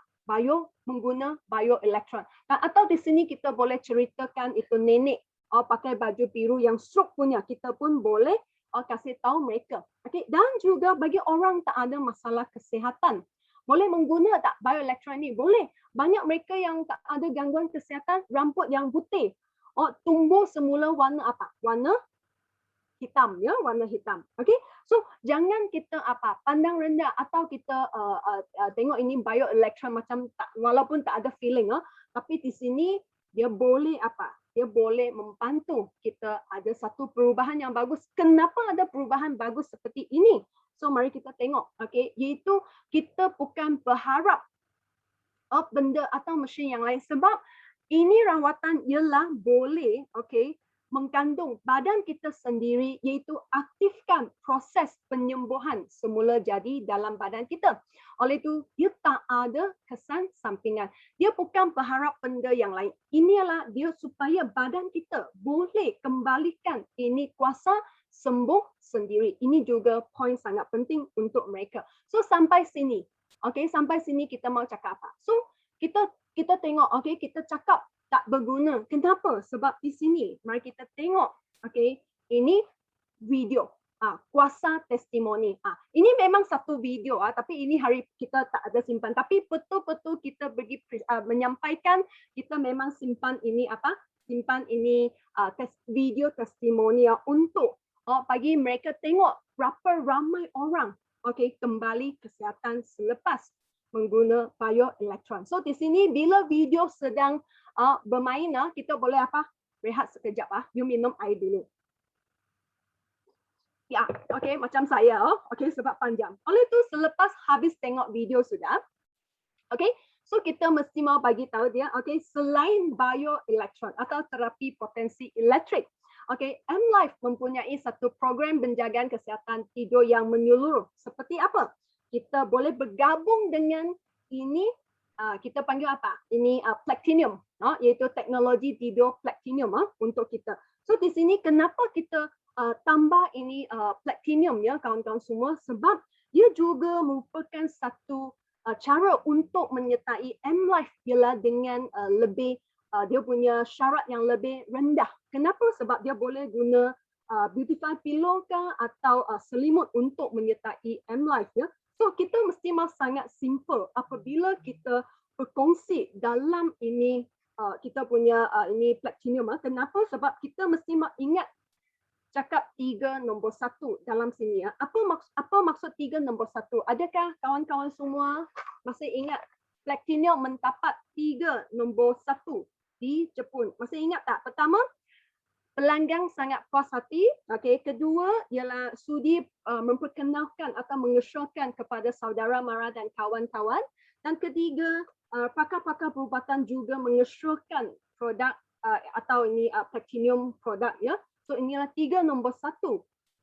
Mengguna bioelectron. Atau di sini kita boleh ceritakan itu nenek pakai baju biru yang stroke punya, kita pun boleh kasih tahu mereka. Dan juga bagi orang tak ada masalah kesihatan, boleh mengguna tak bioelectron ini? Boleh. Banyak mereka yang tak ada gangguan kesihatan, rambut yang putih, tumbuh semula warna apa? Warna hitam, ya, warna hitam. So jangan kita pandang rendah atau kita tengok ini bioelectron macam walaupun tak ada feeling, tapi di sini dia boleh dia boleh membantu kita ada satu perubahan yang bagus. Kenapa ada perubahan bagus seperti ini? So mari kita tengok, iaitu kita bukan berharap benda atau mesin yang lain, sebab ini rawatan ialah boleh mengandung badan kita sendiri, iaitu aktifkan proses penyembuhan semula jadi dalam badan kita. Oleh itu dia tak ada kesan sampingan. Dia bukan berharap benda yang lain. Inilah dia supaya badan kita boleh kembalikan ini kuasa sembuh sendiri. Ini juga poin sangat penting untuk mereka. So sampai sini, okay, sampai sini kita mau cakap apa? So kita tengok, okay, kita cakap tak berguna. Kenapa? Sebab di sini, mari kita tengok, okay, ini video. Kuasa testimoni. Ini memang satu video, tapi ini hari kita tak ada simpan. Tapi betul-betul kita pergi menyampaikan, kita memang simpan ini apa? Simpan ini video testimoni untuk bagi mereka tengok berapa ramai orang, okay, kembali kesihatan selepas mengguna bioelektron. So di sini bila video sedang bermain, kita boleh apa? Rehat sekejap. You minum air dulu. Ya, okay, macam saya, okay, sebab panjang. Oleh itu selepas habis tengok video sudah, okay, so kita mesti mau bagi tahu dia, okay, selain bioelektron atau terapi potensi elektrik, okay, M-Life mempunyai satu program penjagaan kesihatan tidur yang menyeluruh. Seperti apa? Kita boleh bergabung dengan ini, kita panggil apa? Ini platinum, iaitu teknologi tidur platinum untuk kita. So di sini kenapa kita tambah ini platinum ya kawan-kawan semua, sebab dia juga merupakan satu cara untuk menyertai M-Life ialah dengan lebih dia punya syarat yang lebih rendah. Kenapa? Sebab dia boleh guna Beautify Pillow ke atau selimut untuk menyertai M-Life ya. So kita mesti mau sangat simple apabila kita berkongsi dalam ini kita punya ini platinum. Kenapa? Sebab kita mesti mau ingat cakap 3 nombor 1 dalam sini ya. Apa maksud 3 nombor 1? Adakah kawan-kawan semua masih ingat platinum mendapat 3 nombor 1 di Jepun? Masih ingat tak? Pertama, pelanggan sangat puas hati. Okay. Kedua ialah sudi memperkenalkan atau mengesyorkan kepada saudara mara dan kawan-kawan. Dan ketiga, pakar-pakar perubatan juga mengesyorkan produk atau ini platinum produk ya. So inilah 3 nombor 1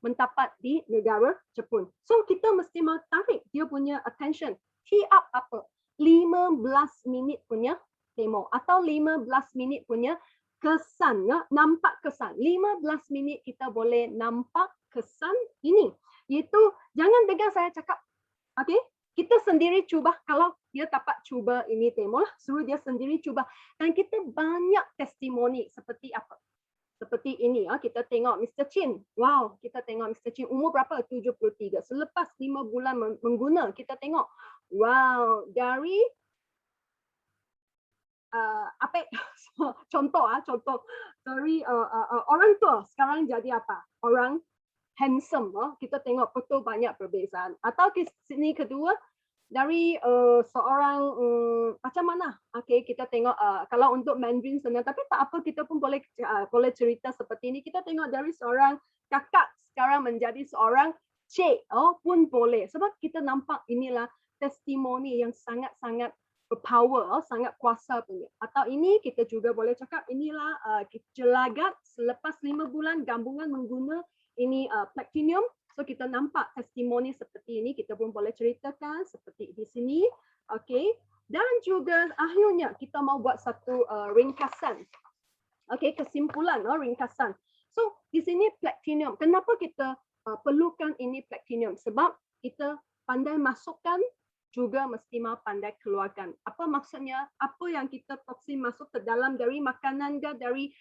mendapat di negara Jepun. So kita mesti mau tarik dia punya attention. Key up apa? 15 minit punya demo atau 15 minit punya kesan ya, nampak kesan. 15 minit kita boleh nampak kesan ini. Iaitu jangan dengar saya cakap. Okay? Kita sendiri cuba, kalau dia dapat cuba ini demo lah, suruh dia sendiri cuba. Dan kita banyak testimoni seperti apa? Seperti ini, kita tengok Mr. Chin. Wow, kita tengok Mr. Chin umur berapa? 73. Selepas 5 bulan mengguna, kita tengok. Wow, dari apa? Contoh dari orang tua sekarang jadi apa? Orang handsome. Kita tengok betul banyak perbezaan. Atau di sini kedua, dari seorang macam mana? Okay, kita tengok kalau untuk Mandarin senang, tapi tak apa, kita pun boleh cerita seperti ini. Kita tengok dari seorang kakak sekarang menjadi seorang cik pun boleh. Sebab kita nampak inilah testimoni yang sangat-sangat berpower, sangat kuasa punya. Atau ini kita juga boleh cakap inilah jelagat selepas 5 bulan gabungan mengguna ini platinum. So kita nampak testimoni seperti ini, kita pun boleh ceritakan seperti di sini. Okay. Dan juga akhirnya kita mau buat satu ringkasan. Okay, kesimpulan ringkasan. So di sini platinum. Kenapa kita perlukan ini platinum? Sebab kita pandai masukkan, juga mesti mau pandai keluarkan. Apa maksudnya? Apa yang kita toksin masuk ke dalam dari makanan ke, dari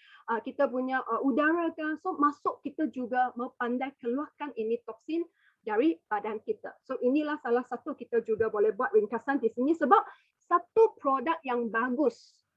kita punya udara ke, so masuk kita juga mau pandai keluarkan ini toksin dari badan kita. So inilah salah satu kita juga boleh buat ringkasan di sini, sebab satu produk yang bagus,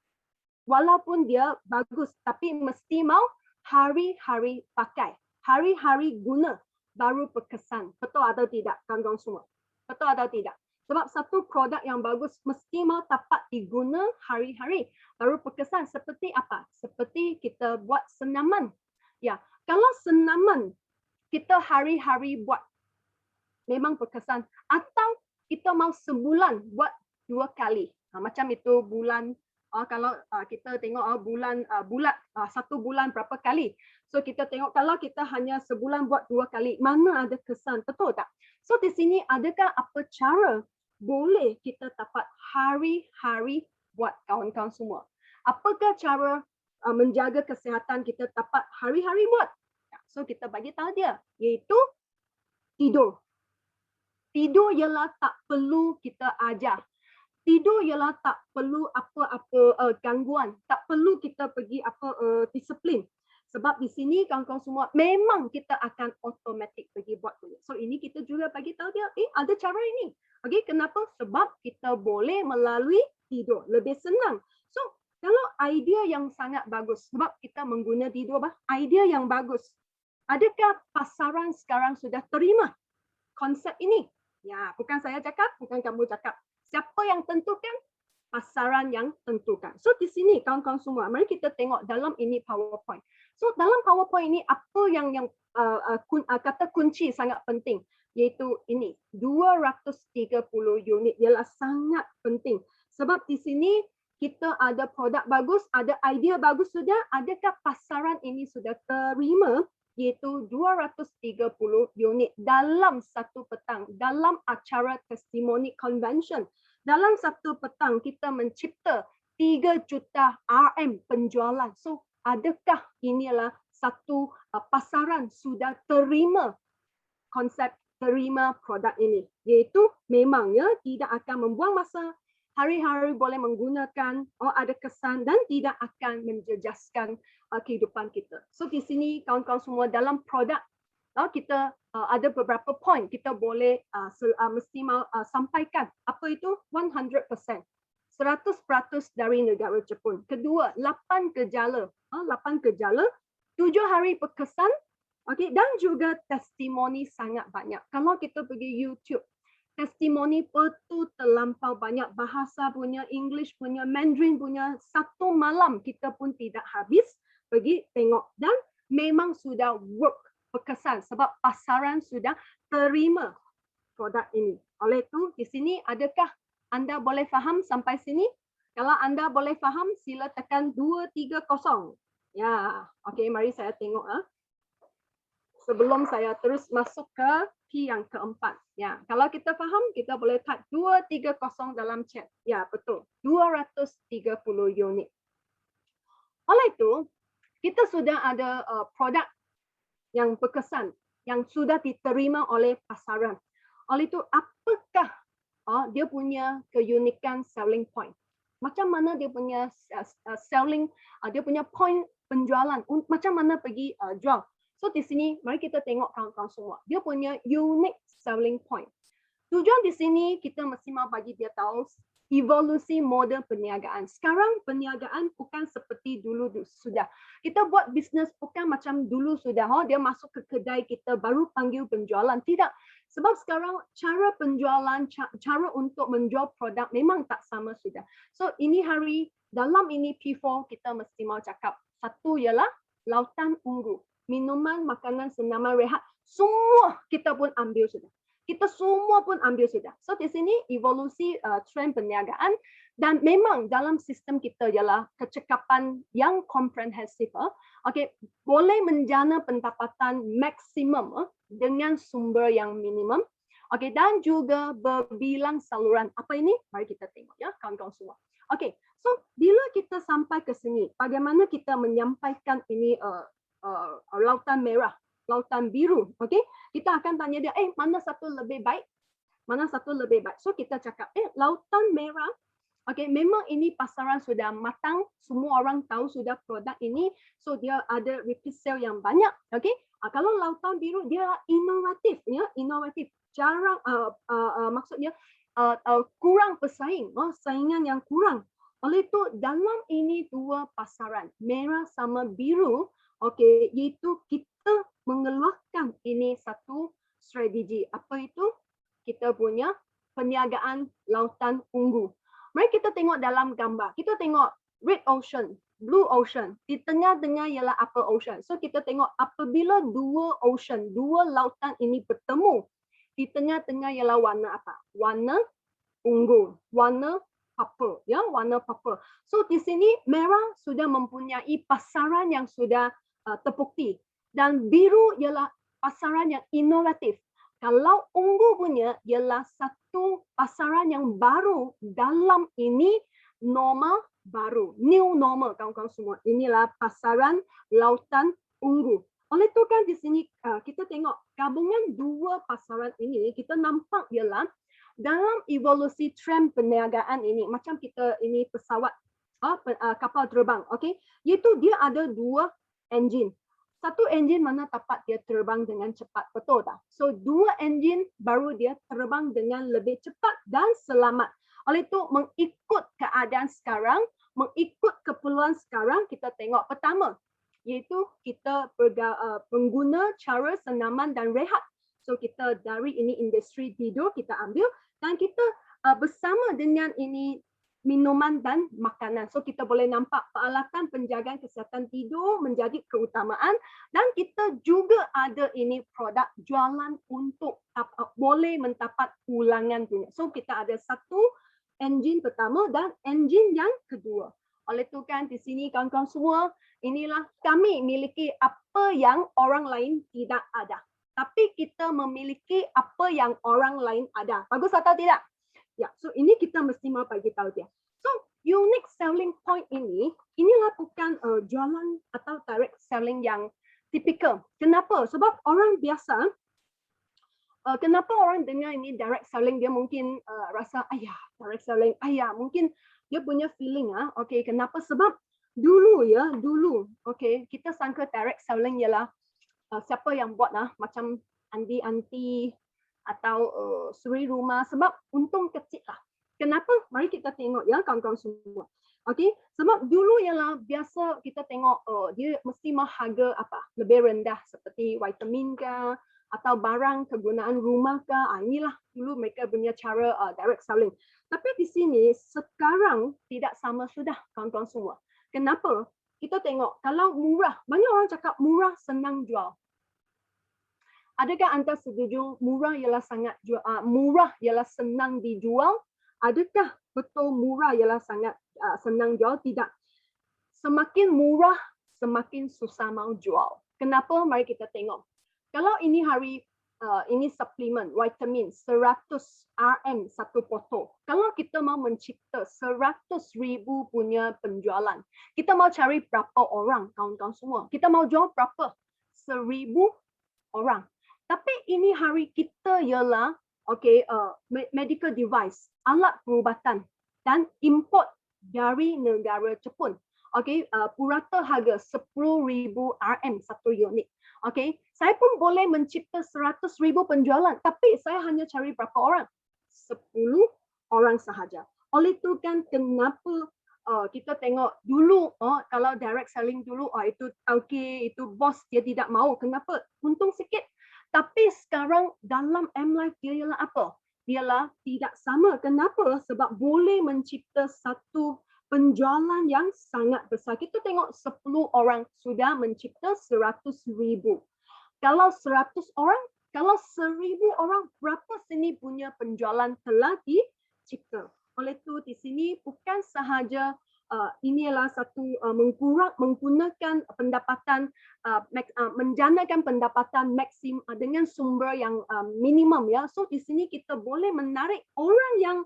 walaupun dia bagus, tapi mesti mau hari-hari pakai, hari-hari guna, baru berkesan. Betul atau tidak, kawan-kawan semua? Betul atau tidak? Sebab satu produk yang bagus mesti mau dapat diguna hari-hari, baru berkesan. Seperti apa? Seperti kita buat senaman. Ya, kalau senaman kita hari-hari buat, memang berkesan. Atau kita mau sebulan buat 2 kali. Macam itu bulan, kalau kita tengok bulan bulat, 1 bulan berapa kali. So kita tengok kalau kita hanya sebulan buat 2 kali, mana ada kesan, betul tak? So di sini adakah apa cara boleh kita dapat hari-hari buat, kawan-kawan semua? Apakah cara menjaga kesihatan kita dapat hari-hari buat? So kita bagi tahu dia, iaitu tidur. Tidur ialah tak perlu kita ajar. Tidur ialah tak perlu apa-apa gangguan, tak perlu kita pergi disiplin. Sebab di sini kawan-kawan semua memang kita akan automatik pergi buat benda. So ini kita juga bagi tahu dia, ada cara ini. Okey, kenapa? Sebab kita boleh melalui tidur, lebih senang. So kalau idea yang sangat bagus, sebab kita mengguna tidur, idea yang bagus. Adakah pasaran sekarang sudah terima konsep ini? Ya, bukan saya cakap, bukan kamu cakap. Siapa yang tentukan? Pasaran yang tentukan. So di sini kawan-kawan semua, mari kita tengok dalam ini PowerPoint. So dalam PowerPoint ini apa yang kata kunci sangat penting, iaitu ini 230 unit ialah sangat penting. Sebab di sini kita ada produk bagus, ada idea bagus sudah, adakah pasaran ini sudah terima, iaitu 230 unit dalam satu petang, dalam acara testimoni convention. Dalam satu petang kita mencipta 3 juta RM penjualan. So adakah inilah satu pasaran sudah terima konsep, terima produk ini? Iaitu memangnya tidak akan membuang masa, hari-hari boleh menggunakan, ada kesan dan tidak akan menjejaskan kehidupan kita. So di sini kawan-kawan semua dalam produk kita ada beberapa point kita boleh mesti sampaikan. Apa itu? 100%. 100% dari negara Jepun. Kedua, 8 gejala. 8 gejala, 7 hari berkesan, okey, dan juga testimoni sangat banyak. Kalau kita pergi YouTube, testimoni betul terlampau banyak, bahasa punya, English punya, Mandarin punya, satu malam kita pun tidak habis pergi tengok dan memang sudah work, berkesan sebab pasaran sudah terima produk ini. Oleh itu di sini adakah anda boleh faham sampai sini? Kalau anda boleh faham, sila tekan 230. Ya, okey, mari saya tengok sebelum saya terus masuk ke P yang keempat. Ya, kalau kita faham, kita boleh type 230 dalam chat. Ya, betul. 230 unit. Oleh itu, kita sudah ada produk yang berkesan, yang sudah diterima oleh pasaran. Oleh itu, apakah dia punya keunikan selling point? Macam mana dia punya selling, dia punya point penjualan, macam mana pergi jual? So di sini mari kita tengok kawan-kawan semua. Dia punya unique selling point. Tujuan di sini kita mesti mau bagi dia tahu evolusi model perniagaan. Sekarang perniagaan bukan seperti dulu sudah. Kita buat bisnes bukan macam dulu sudah. Dia masuk ke kedai kita baru panggil penjualan. Tidak. Sebab sekarang cara penjualan, cara untuk menjual produk memang tak sama sudah. So ini hari dalam ini P4 kita mesti mau cakap. Satu ialah lautan ungu. Minuman, makanan, senaman, rehat, semua kita pun ambil sudah. Kita semua pun ambil sudah. So di sini evolusi trend perniagaan dan memang dalam sistem kita ialah kecekapan yang komprehensif. Okey, boleh menjana pendapatan maksimum dengan sumber yang minimum. Okey, dan juga berbilang saluran. Apa ini? Mari kita tengok ya, kawan-kawan semua. Okey, so bila kita sampai ke sini, bagaimana kita menyampaikan ini lautan merah, lautan biru, okey? Kita akan tanya dia, mana satu lebih baik? Mana satu lebih baik? So kita cakap, lautan merah, okey, memang ini pasaran sudah matang, semua orang tahu sudah produk ini, so dia ada repeat sale yang banyak, okey? Kalau lautan biru dia inovatif, ya, inovatif. Jarang, maksudnya kurang pesaing, saingan yang kurang. Oleh itu dalam ini dua pasaran, merah sama biru, okey, iaitu kita mengeluarkan ini satu strategi. Apa itu? Kita punya perniagaan lautan ungu. Mari kita tengok dalam gambar. Kita tengok red ocean, blue ocean. Di tengah-tengah ialah upper ocean. So kita tengok apabila dua ocean, dua lautan ini bertemu, di tengah-tengah ialah warna apa? Warna ungu, warna purple, ya, warna purple. So di sini merah sudah mempunyai pasaran yang sudah terbukti dan biru ialah pasaran yang inovatif. Kalau ungu punya ialah satu pasaran yang baru dalam ini normal baru, new normal kawan-kawan semua. Inilah pasaran lautan ungu. Oleh itu kan di sini kita tengok gabungan dua pasaran ini, kita nampak ialah dalam evolusi trend perniagaan ini, macam kita ini pesawat kapal terbang, okey, iaitu dia ada dua enjin. Satu enjin mana dapat dia terbang dengan cepat, betul tak? So dua enjin baru dia terbang dengan lebih cepat dan selamat. Oleh itu mengikut keadaan sekarang, mengikut keperluan sekarang, kita tengok pertama iaitu kita pengguna cara senaman dan rehat. So kita dari ini industri tidur kita ambil dan kita bersama dengan ini minuman dan makanan. So kita boleh nampak peralatan penjagaan kesihatan tidur menjadi keutamaan dan kita juga ada ini produk jualan untuk boleh mendapat ulangan punya. So kita ada satu enjin pertama dan enjin yang kedua. Oleh itu kan di sini kawan-kawan semua, inilah kami miliki apa yang orang lain tidak ada. Tapi kita memiliki apa yang orang lain ada. Bagus atau tidak? Ya, so ini kita mesti mau bagi tahu dia. So, unique selling point inilah bukan jualan atau direct selling yang tipikal. Kenapa? Sebab orang biasa, kenapa orang dengar ini direct selling, dia mungkin rasa, ayah, direct selling, ayah, mungkin dia punya feeling, okay, kenapa? Sebab dulu, okay, kita sangka direct selling ialah siapa yang buat macam anti atau suri rumah, sebab untung kecil lah. Kenapa? Mari kita tengok ya kawan-kawan semua. Okey, sebab dulu ialah biasa kita tengok dia mesti mah harga apa? Lebih rendah seperti vitamin ke atau barang kegunaan rumah ke. Inilah dulu mereka punya cara direct selling. Tapi di sini sekarang tidak sama sudah kawan-kawan semua. Kenapa? Kita tengok kalau murah, banyak orang cakap murah senang jual. Adakah anda setuju murah ialah murah ialah senang dijual? Adakah betul murah ialah sangat senang jual? Tidak. Semakin murah, semakin susah mau jual. Kenapa? Mari kita tengok. Kalau ini ini suplemen, vitamin 100 RM satu botol. Kalau kita mau mencipta 100,000 punya penjualan, kita mau cari berapa orang, kawan-kawan semua? Kita mau jual berapa? 1,000 orang. Tapi ini hari kita ialah medical device, alat perubatan dan import dari negara Jepun. Purata harga 10,000 RM satu unit. Saya pun boleh mencipta 100,000 penjualan, tapi saya hanya cari berapa orang? 10 orang sahaja. Oleh itu kan kenapa kita tengok dulu kalau direct selling dulu itu tauke, itu bos dia tidak mau. Kenapa? Untung sikit. Tapi sekarang dalam M-Life dia ialah apa? Dialah tidak sama. Kenapa? Sebab boleh mencipta satu penjualan yang sangat besar. Kita tengok 10 orang sudah mencipta 100,000. Kalau 100 orang, kalau 1,000 orang, berapa sini punya penjualan telah dicipta? Oleh itu di sini bukan sahaja ini adalah satu menggunakan pendapatan menjanakan pendapatan maksimum dengan sumber yang minimum ya. So di sini kita boleh menarik orang yang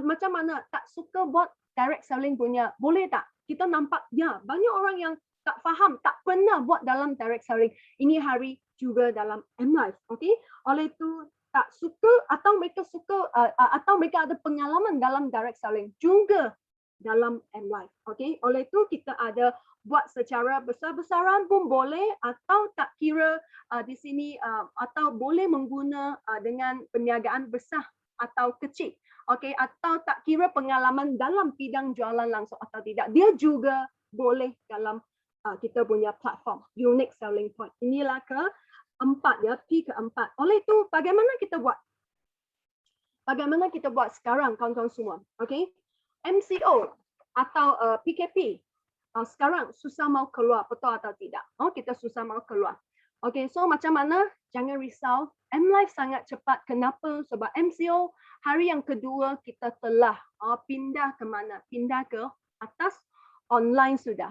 macam mana tak suka buat direct selling punya, boleh tak? Kita nampak ya banyak orang yang tak faham, tak pernah buat dalam direct selling. Ini hari juga dalam M-Life, okey? Oleh itu tak suka atau mereka suka atau mereka ada pengalaman dalam direct selling juga dalam M-Life. Okay? Oleh itu kita ada buat secara besar-besaran pun boleh atau tak kira di sini atau boleh mengguna dengan perniagaan besar atau kecil. Okay? Atau tak kira pengalaman dalam bidang jualan langsung atau tidak. Dia juga boleh dalam kita punya platform. Unique selling point. Inilah keempat ya, P keempat. Oleh itu bagaimana kita buat? Bagaimana kita buat sekarang kawan-kawan semua? Okay? MCO atau PKP sekarang susah mau keluar, betul atau tidak? Kita susah mau keluar. Okay, so macam mana? Jangan risau. M-Life sangat cepat. Kenapa? Sebab MCO hari yang kedua kita telah pindah ke mana? Pindah ke atas online sudah.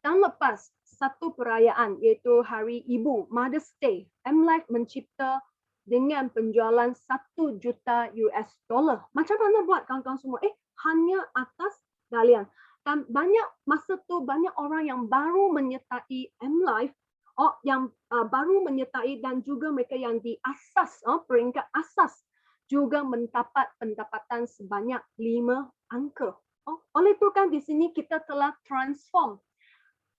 Dan lepas satu perayaan iaitu Hari Ibu, Mother's Day, M-Life mencipta dengan penjualan 1 juta US dollar. Macam mana buat kawan-kawan semua? Hanya atas talian. Dan banyak masa tu banyak orang yang baru menyertai M-Life yang baru menyertai dan juga mereka yang di asas, peringkat asas juga mendapat pendapatan sebanyak 5 angka. Oleh itu kan di sini kita telah transform.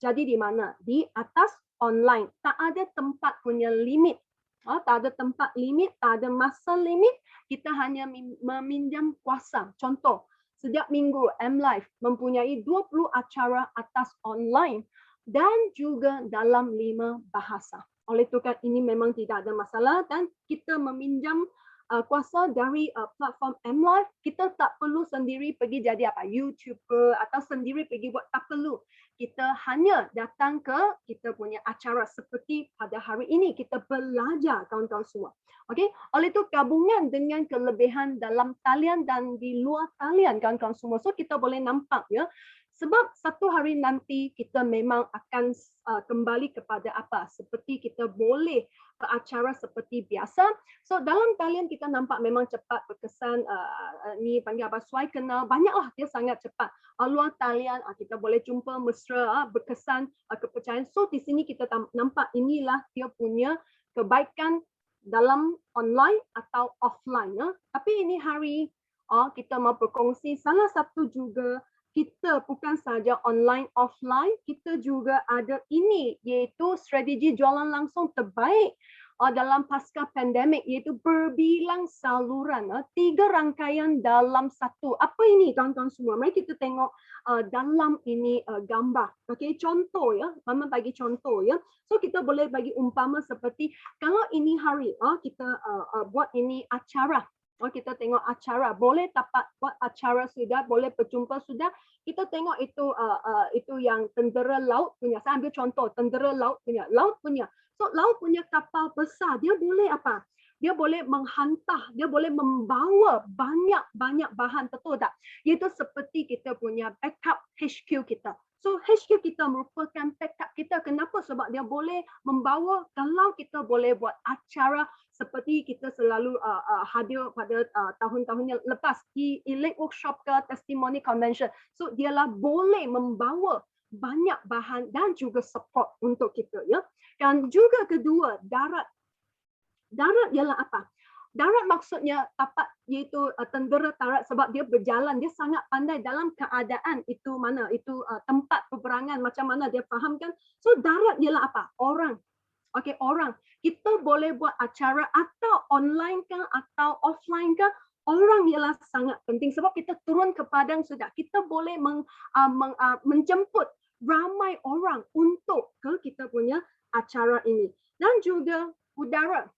Jadi di mana? Di atas online. Tak ada tempat punya limit. Tak ada tempat limit, tak ada masa limit. Kita hanya meminjam kuasa. Contoh, setiap minggu M-Live mempunyai 20 acara atas online dan juga dalam 5 bahasa. Oleh itu kan ini memang tidak ada masalah dan kita meminjam kuasa dari platform M-Live. Kita tak perlu sendiri pergi jadi YouTuber atau sendiri pergi buat, tak perlu. Kita hanya datang ke kita punya acara seperti pada hari ini kita belajar kawan-kawan semua. Okey, oleh itu gabungan dengan kelebihan dalam talian dan di luar talian kawan-kawan semua. So kita boleh nampak ya. Sebab satu hari nanti kita memang akan kembali kepada seperti kita boleh ke acara seperti biasa. So dalam talian kita nampak memang cepat berkesan, ni panggil suai kenal, banyaklah dia sangat cepat. Luar talian kita boleh jumpa mesra, berkesan, kepercayaan. So di sini kita nampak inilah dia punya kebaikan dalam online atau offline. Tapi ini hari kita mau berkongsi salah satu juga kita bukan saja online offline, kita juga ada ini iaitu strategi jualan langsung terbaik dalam pasca pandemik iaitu berbilang saluran, 3 rangkaian dalam satu. Apa ini kawan-kawan semua? Mari kita tengok dalam ini gambar. Okey, contoh ya, Mama bagi contoh ya. So kita boleh bagi umpama seperti kalau ini hari kita buat ini acara. Kita tengok acara, boleh dapat buat acara sudah, boleh berjumpa sudah. Kita tengok itu yang tentera laut punya. Saya ambil contoh tentera laut punya. So laut punya kapal besar, dia boleh apa? Dia boleh menghantar, dia boleh membawa banyak bahan, betul tak? Iaitu seperti kita punya backup HQ kita. So HQ kita merupakan backup kita. Kenapa? Sebab dia boleh membawa kalau kita boleh buat acara seperti kita selalu hadir pada tahun-tahun yang lepas di Elite Workshop ke Testimony Convention. So dialah boleh membawa banyak bahan dan juga support untuk kita ya. Dan juga kedua, darat. Darat ialah apa? Darat maksudnya dapat iaitu tentera darat sebab dia berjalan, dia sangat pandai dalam keadaan itu mana, itu tempat peperangan macam mana dia fahamkan. So darat ialah apa? Orang. Okey, orang. Kita boleh buat acara atau online ke atau offline ke, orang ialah sangat penting sebab kita turun ke padang sudah. Kita boleh menjemput ramai orang untuk ke kita punya acara ini. Dan juga udara.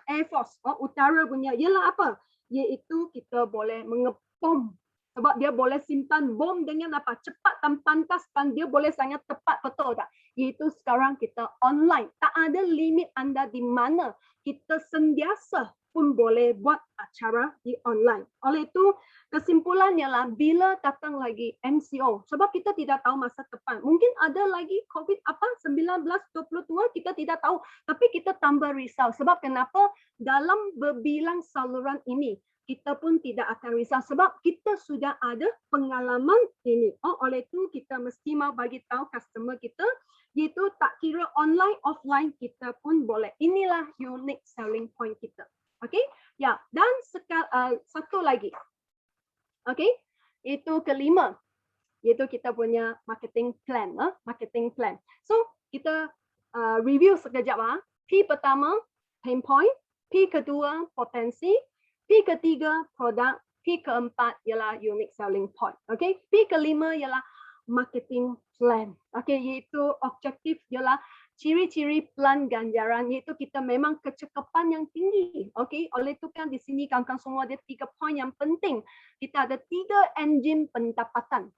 Air Force, utara punya ialah apa? Iaitu kita boleh mengepom sebab dia boleh simpan bom dengan apa? Cepat dan pantas dan dia boleh sangat tepat, betul tak? Iaitu sekarang kita online. Tak ada limit anda di mana kita sentiasa pun boleh buat acara di online. Oleh itu, kesimpulannya lah bila datang lagi MCO, sebab kita tidak tahu masa depan. Mungkin ada lagi COVID-19, 22, kita tidak tahu. Tapi kita tambah risau. Sebab kenapa? Dalam berbilang saluran ini, kita pun tidak akan risau sebab kita sudah ada pengalaman ini. Oleh itu kita mesti mau bagi tahu customer kita, iaitu tak kira online offline kita pun boleh. Inilah unique selling point kita. Okey? Ya, dan satu lagi. Okey? Itu kelima. Iaitu kita punya marketing plan, marketing plan. So, kita review sekejap. P pertama, pain point. P kedua, potensi. P ketiga, produk. P keempat ialah unique selling point. Okay? P kelima ialah marketing plan. Okay? Iaitu objektif ialah ciri-ciri plan ganjaran, iaitu kita memang kecekapan yang tinggi. Okay? Oleh itu kan di sini kawan-kawan semua ada 3 poin yang penting. Kita ada 3 engine pendapatan.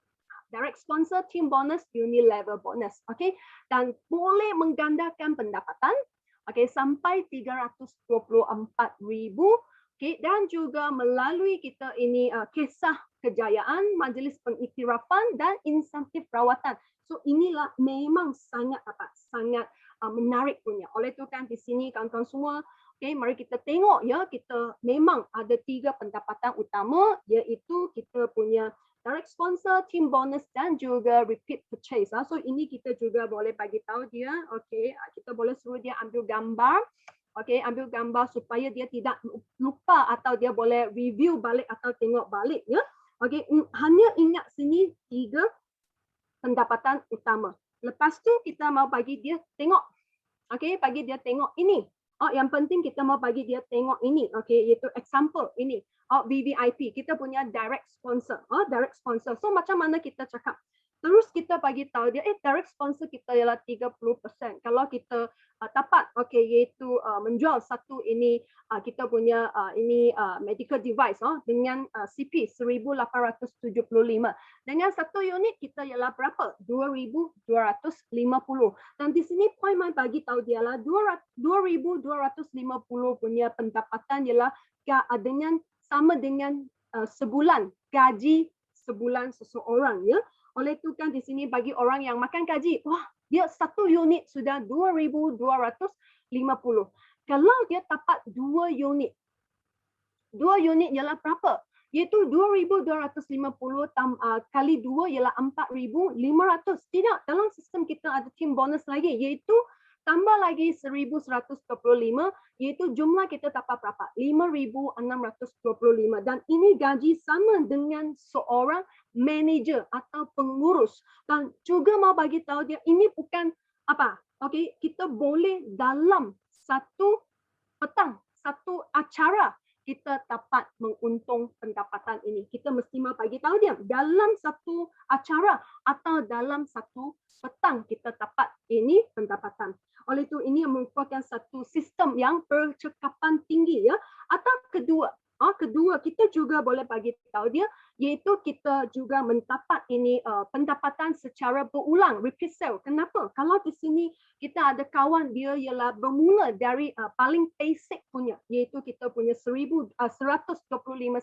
Direct sponsor, team bonus, unilever bonus. Okay? Dan boleh menggandakan pendapatan sampai 324,000. Okay, dan juga melalui kita ini kisah kejayaan, majlis pengiktirafan dan insentif rawatan. So inilah memang sangat menarik punya. Oleh itu kan di sini kawan-kawan semua, okay, mari kita tengok ya, kita memang ada 3 pendapatan utama iaitu kita punya direct sponsor, team bonus dan juga repeat purchase. So ini kita juga boleh bagi tahu dia, okey, kita boleh suruh dia ambil gambar. Okey, ambil gambar supaya dia tidak lupa atau dia boleh review balik atau tengok balik ya. Okey, hanya ingat sini 3 pendapatan utama. Lepas tu kita mau bagi dia tengok. Okey, bagi dia tengok ini. Yang penting kita mau bagi dia tengok ini. Okey, iaitu example ini. VVIP, kita punya direct sponsor. Direct sponsor. So macam mana kita cakap? Terus kita bagi tahu dia, direct sponsor kita ialah 30%. Kalau kita dapat, okey, iaitu menjual satu ini kita punya ini medical device dengan CP 1875. Dengan satu unit kita ialah berapa? 2250. Dan di sini point mai bagi tahu dia lah 2250 punya pendapatan ialah dengan sama dengan sebulan gaji sebulan seseorang ya. Oleh itu kan di sini bagi orang yang makan gaji, wah, dia satu unit sudah 2250. Kalau dia dapat 2 unit ialah berapa? Iaitu 2250 kali 2 ialah 4500. Tidak, dalam sistem kita ada team bonus lagi iaitu tambah lagi 1125 iaitu jumlah kita dapat berapa? 5625 dan ini gaji sama dengan seorang manager atau pengurus. Dan juga mau bagi tahu dia ini bukan apa? Okey, kita boleh dalam satu petang, satu acara kita dapat menguntung pendapatan ini. Kita mesti mau bagi tahu dia dalam satu acara atau dalam satu petang kita dapat ini pendapatan. Oleh itu ini merupakan satu sistem yang percakapan tinggi ya. Atau kedua kita juga boleh bagi tahu dia iaitu kita juga mendapat ini pendapatan secara berulang, repeat sale. Kenapa? Kalau di sini kita ada kawan dia ialah bermula dari paling basic punya iaitu kita punya 125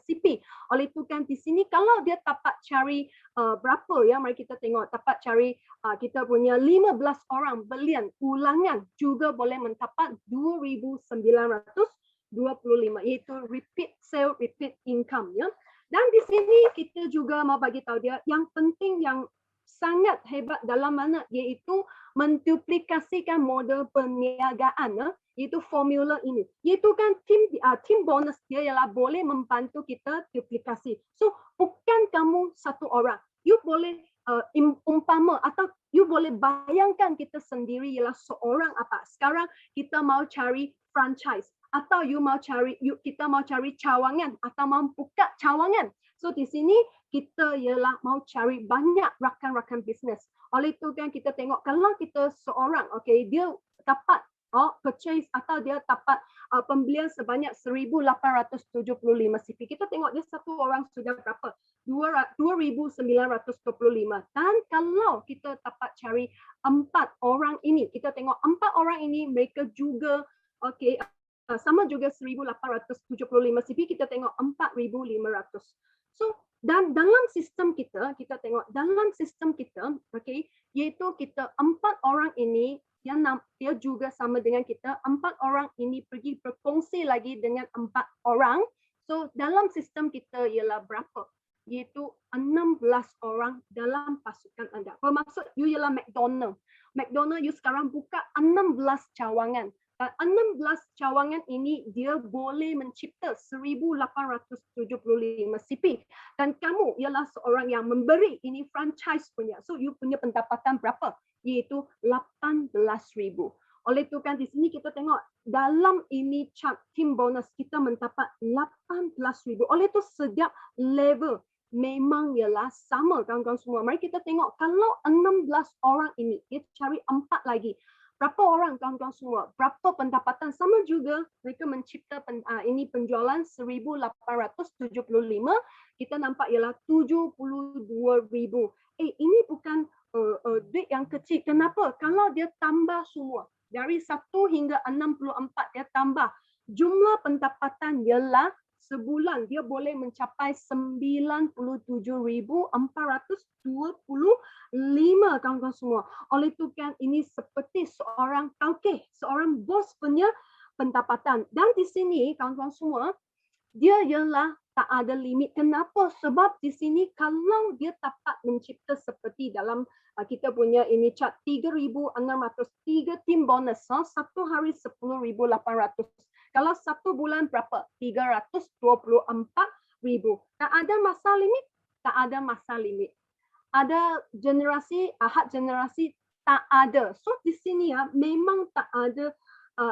CP. Oleh itu kan di sini kalau dia dapat cari berapa ya, mari kita tengok dapat cari kita punya 15 orang belian ulangan juga boleh mendapat 2,925 iaitu repeat sale, repeat income ya. Dan di sini kita juga mau bagi tahu dia yang penting yang sangat hebat dalam mana iaitu menduplikasikan model perniagaan ya, iaitu formula ini. Iaitu kan team bonus dia ialah boleh membantu kita duplikasi. So bukan kamu satu orang. You boleh umpama atau you boleh bayangkan kita sendiri ialah seorang apa. Sekarang kita mau cari franchise atau kita mau cari cawangan atau mau buka cawangan. So di sini kita ialah mau cari banyak rakan-rakan bisnes. Oleh itu kan kita tengok kalau kita seorang okey dia dapat purchase atau dia dapat pembelian sebanyak 1875 CP. Kita tengok dia satu orang sudah berapa? 2925. Dan kalau kita dapat cari 4 orang ini, kita tengok 4 orang ini mereka juga okey sama juga 1875 CP, kita tengok 4500. So dan dalam sistem kita tengok dalam sistem kita okey iaitu kita 4 orang ini dia juga sama dengan kita 4 orang ini pergi berkongsi lagi dengan 4 orang. So dalam sistem kita ialah berapa? Iaitu 16 orang dalam pasukan anda. Bermaksud you ialah McDonald. McDonald you sekarang buka 16 cawangan. 16 cawangan ini dia boleh mencipta 1875 CP dan kamu ialah seorang yang memberi ini franchise punya. So you punya pendapatan berapa? Iaitu 18,000. Oleh itu kan di sini kita tengok dalam ini chart team bonus kita mendapat 18,000. Oleh itu setiap level memang ialah sama kawan-kawan semua. Mari kita tengok kalau 16 orang ini kita cari 4 lagi. Berapa orang kawan-kawan semua? Berapa pendapatan? Sama juga mereka mencipta ini penjualan 1875. Kita nampak ialah 72,000. Ini bukan duit yang kecil. Kenapa? Kalau dia tambah semua dari 1 hingga 64 dia tambah jumlah pendapatan ialah sebulan dia boleh mencapai 97,425 kawan-kawan semua. Oleh itu kan ini seperti seorang tauke, seorang bos punya pendapatan. Dan di sini kawan-kawan semua dia ialah tak ada limit. Kenapa? Sebab di sini kalau dia dapat mencipta seperti dalam kita punya ini chart 3,603 tim bonus, satu hari 10,800. Kalau satu bulan berapa? 324,000. Tak ada masa limit? Tak ada masa limit. Ada generasi, hak generasi tak ada. So di sini ya memang tak ada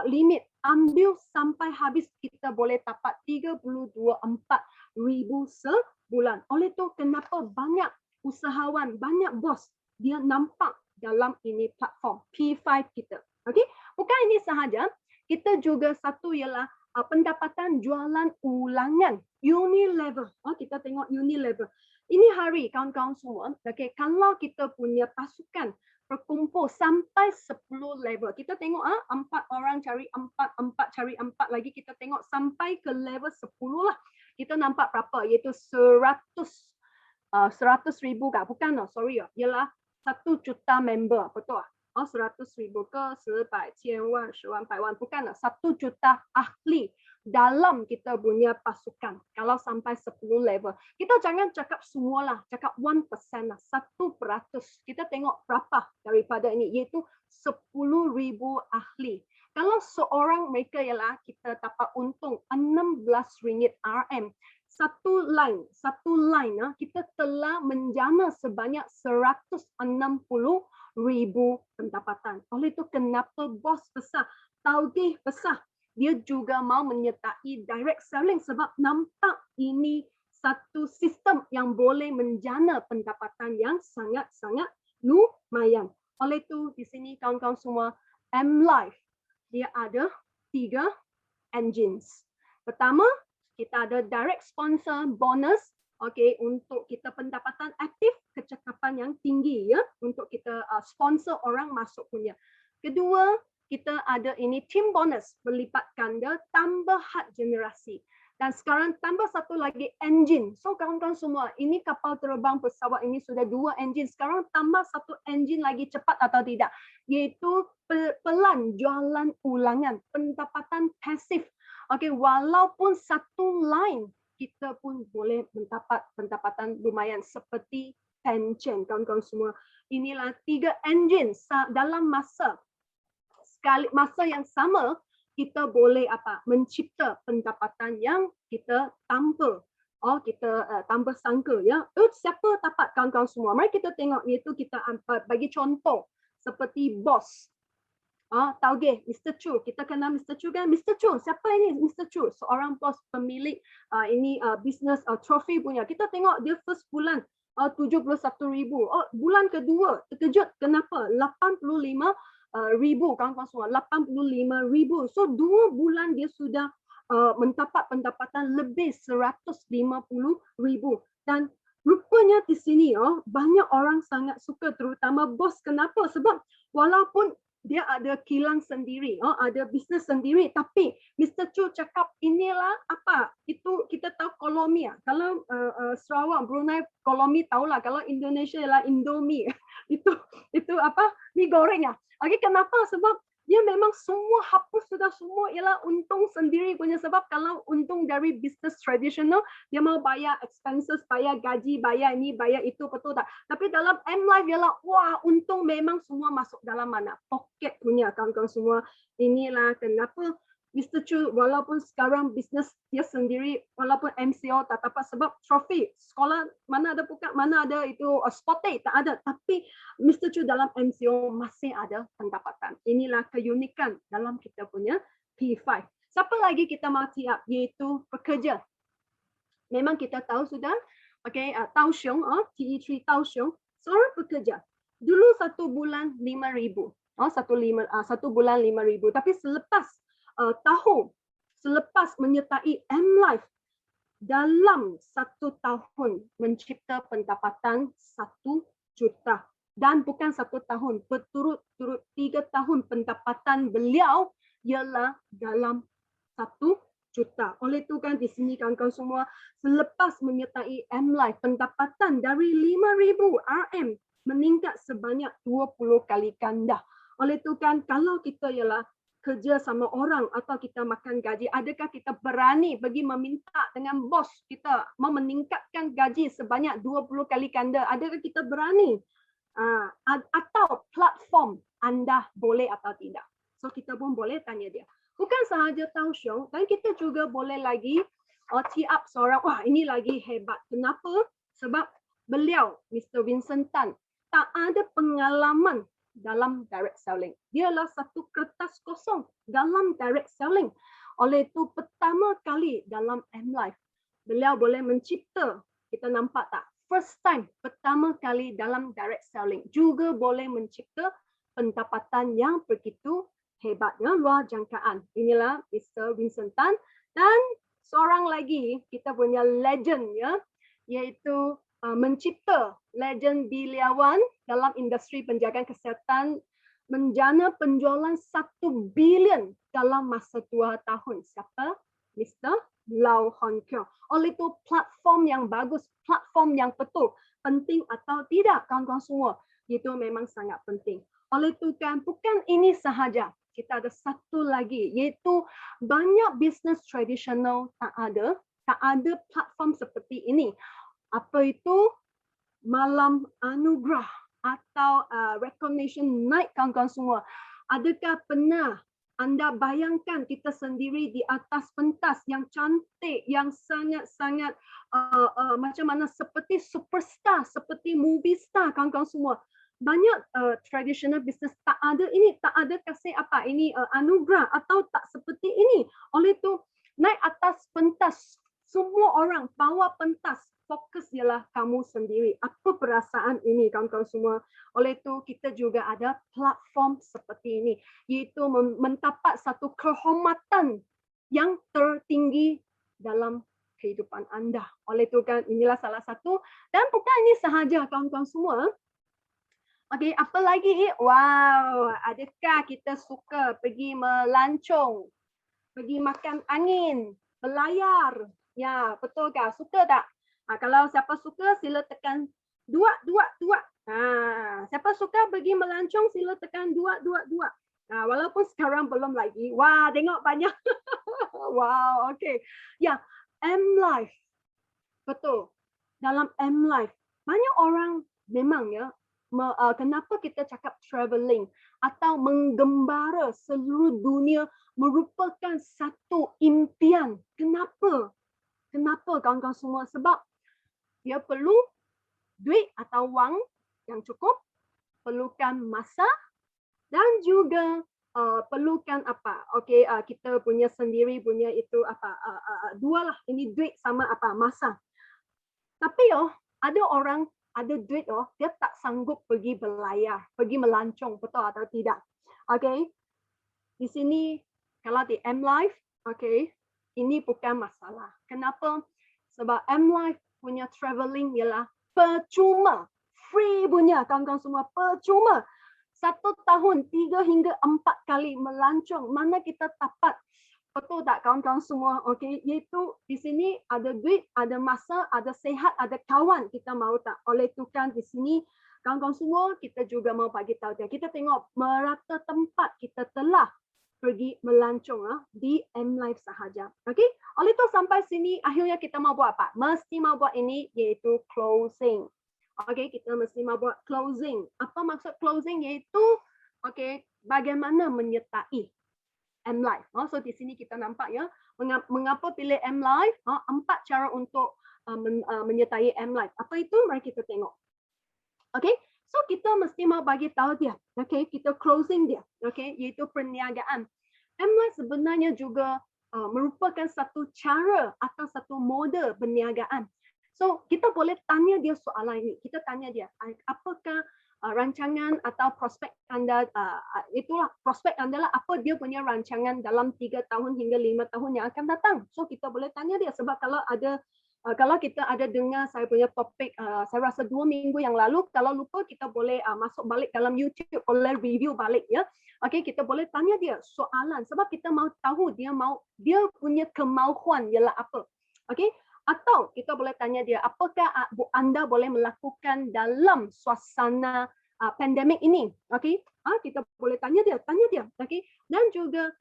limit. Ambil sampai habis kita boleh dapat 32,400 sebulan. Oleh itu kenapa banyak usahawan, banyak bos dia nampak dalam ini platform P5 kita. Okey, bukan ini sahaja, kita juga satu ialah pendapatan jualan ulangan Unilever. Kita tengok Unilever. Ini hari kawan-kawan semua, okay, kalau kita punya pasukan berkumpul sampai 10 level. Kita tengok 4 orang cari 4, 4 cari 4 lagi, kita tengok sampai ke level 10 lah. Kita nampak berapa? Iaitu 100,000 kah? Bukan, sorry, ialah 1 juta member, betul? 100,000 ke 100, 千万, 10,000, 百万, bukan 1 juta ahli dalam kita punya pasukan. Kalau sampai 10 level. Kita jangan cakap semualah, cakap 1% lah, 1%. Kita tengok berapa daripada ini, iaitu 10,000 ahli. Kalau seorang mereka ialah kita dapat untung RM16 RM. Satu line kita telah menjana sebanyak 160,000 pendapatan. Oleh itu kenapa bos besar, taugih besar, dia juga mau menyertai direct selling sebab nampak ini satu sistem yang boleh menjana pendapatan yang sangat-sangat lumayan. Oleh itu di sini kawan-kawan semua, M-Life dia ada 3 engines. Pertama, kita ada direct sponsor bonus, okay, untuk kita pendapatan aktif, kecakapan yang tinggi ya, untuk kita sponsor orang masuk punya. Kedua, kita ada ini team bonus berlipat ganda tambah hak generasi. Dan sekarang tambah satu lagi engine. So kawan-kawan semua, ini kapal terbang pesawat ini sudah 2 engine. Sekarang tambah satu engine lagi, cepat atau tidak, iaitu pelan jualan ulangan, pendapatan pasif. Okey, walaupun satu line kita pun boleh mendapat pendapatan lumayan seperti pension, kawan-kawan semua. Inilah 3 engine dalam masa yang sama, kita boleh mencipta pendapatan yang kita tanpa tanpa sangka ya. Siapa dapat kawan-kawan semua? Mari kita tengok, iaitu kita bagi contoh seperti bos. Taugeh, Mr. Chu. Kita kenal Mr. Chu kan? Mr. Chu, siapa ini Mr. Chu? Seorang bos pemilik ini bisnes trofi punya. Kita tengok dia first bulan 71,000. Bulan kedua terkejut, kenapa? 85,000 kawan-kawan semua. 85,000. So 2 bulan dia sudah mendapat pendapatan lebih 150,000. Dan rupanya di sini banyak orang sangat suka, terutama bos. Kenapa? Sebab walaupun dia ada kilang sendiri, ada bisnes sendiri, tapi Mr. Chu cakap inilah itu kita tahu Kolomi. Kalau Sarawak, Brunei, Kolomi tahulah. Kalau Indonesia ialah Indomie. itu mi goreng ya. Okay, kenapa? Sebab dia memang semua hapus sudah semua ialah untung sendiri punya. Sebab kalau untung dari bisnes tradisional, dia mau bayar expenses, bayar gaji, bayar ini, bayar itu, betul tak? Tapi dalam M-Life ialah wah, untung memang semua masuk dalam mana? Pocket punya, kawan-kawan semua. Inilah kenapa Mr. Chu walaupun sekarang bisnes dia sendiri, walaupun MCO tak dapat sebab trofi, sekolah mana ada buka, mana ada itu sport day, tak ada. Tapi Mr. Chu dalam MCO masih ada pendapatan. Inilah keunikan dalam kita punya P5. Siapa lagi kita mau tiap, iaitu pekerja. Memang kita tahu sudah, okay, Tausiong, TE3 Tausiong, seorang pekerja. Dulu 1 bulan 5,000. Satu bulan 5,000. Tapi selepas selepas menyertai M-Life, dalam 1 tahun mencipta pendapatan 1 juta. Dan bukan 1 tahun, berturut-turut 3 tahun pendapatan beliau ialah dalam 1 juta. Oleh itu kan di sini kawan-kawan semua, selepas menyertai M-Life, pendapatan dari 5,000 RM meningkat sebanyak 20 kali ganda. Oleh itu kan kalau kita ialah kerja sama orang atau kita makan gaji, adakah kita berani pergi meminta dengan bos kita mau meningkatkan gaji sebanyak 20 kali ganda? Adakah kita berani? Atau platform anda boleh atau tidak? So kita pun boleh tanya dia. Bukan sahaja Tau Siong, dan kita juga boleh lagi tee up seorang, wah ini lagi hebat. Kenapa? Sebab beliau, Mr. Vincent Tan, tak ada pengalaman dalam direct selling. Dialah satu kertas kosong dalam direct selling. Oleh itu pertama kali dalam M-Life, beliau boleh mencipta, kita nampak tak? First time, pertama kali dalam direct selling, juga boleh mencipta pendapatan yang begitu hebatnya, luar jangkaan. Inilah Mr. Vincent Tan. Dan seorang lagi, kita punya legend ya, iaitu mencipta legend biliawan dalam industri penjagaan kesihatan, menjana penjualan 1 bilion dalam masa 2 tahun. Siapa? Mr. Lau Hon Keong. Oleh itu platform yang bagus, platform yang betul, penting atau tidak kawan-kawan semua, itu memang sangat penting. Oleh itu kan bukan ini sahaja, kita ada satu lagi, iaitu banyak bisnes tradisional tak ada platform seperti ini. Apa itu? Malam anugerah atau recognition night kawan-kawan semua. Adakah pernah anda bayangkan kita sendiri di atas pentas yang cantik, yang sangat-sangat macam mana seperti superstar, seperti movie star kawan-kawan semua. Banyak traditional business tak ada ini, tak ada kasih apa ini anugerah atau tak seperti ini. Oleh itu naik atas pentas, semua orang bawa pentas, fokus ialah kamu sendiri. Apa perasaan ini kawan-kawan semua? Oleh itu kita juga ada platform seperti ini, iaitu mendapat satu kehormatan yang tertinggi dalam kehidupan anda. Oleh itu kan inilah salah satu, dan bukan ini sahaja kawan-kawan semua. Okey, apa lagi? Wow, adakah kita suka pergi melancong, pergi makan angin, berlayar? Ya, betul kah? Suka tak? Kalau siapa suka, sila tekan 2. Siapa suka pergi melancong, sila tekan 2. Walaupun sekarang belum lagi. Wah, tengok banyak. Wow, okey. Ya, M-Life. Betul. Dalam M-Life, banyak orang memang ya, kenapa kita cakap travelling atau menggembara seluruh dunia merupakan satu impian. Kenapa? Kenapa kawan-kawan semua? Sebab dia perlu duit atau wang yang cukup, perlukan masa dan juga perlukan apa? Okey, kita punya sendiri punya itu apa? Dua lah. Ini duit sama apa? Masa. Tapi ada orang ada duit dia tak sanggup pergi berlayar, pergi melancong, betul atau tidak? Okey. Di sini kalau di M-Life, okey, ini bukan masalah. Kenapa? Sebab M-Life punya travelling ialah percuma. Free punya kawan-kawan semua, percuma. 1 tahun 3 hingga 4 kali melancong. Mana kita dapat? Betul tak kawan-kawan semua? Okey, iaitu di sini ada duit, ada masa, ada sehat, ada kawan. Kita mahu tak? Oleh itu kan di sini kawan-kawan semua kita juga mau bagi tahu dia. Kita tengok merata tempat kita telah pergi melancong di M-Life sahaja. Okey? Oleh itu sampai sini akhirnya kita mau buat apa? Mesti mau buat ini iaitu closing. Okey, kita mesti mau buat closing. Apa maksud closing? Iaitu okey, bagaimana menyertai M-Life. So di sini kita nampak ya, mengapa pilih M-Life? 4 cara untuk menyertai M-Life. Apa itu? Mari kita tengok. Okey, so kita mesti mau bagi tahu dia. Okey, kita closing dia. Okey, iaitu perniagaan. M-Life sebenarnya juga merupakan satu cara atau satu model perniagaan. So kita boleh tanya dia soalan ini. Kita tanya dia, apakah rancangan atau prospek anda, itulah prospek anda lah, apa dia punya rancangan dalam 3 tahun hingga 5 tahun yang akan datang. So kita boleh tanya dia, sebab kalau kita ada dengar saya punya topik, saya rasa 2 minggu yang lalu, kalau lupa kita boleh masuk balik dalam YouTube, boleh review balik ya. Okey, kita boleh tanya dia soalan, sebab kita mau tahu dia punya kemahuan ialah apa. Okey, atau kita boleh tanya dia, apakah anda boleh melakukan dalam suasana pandemik ini. Okey, kita boleh tanya dia, okey. Dan juga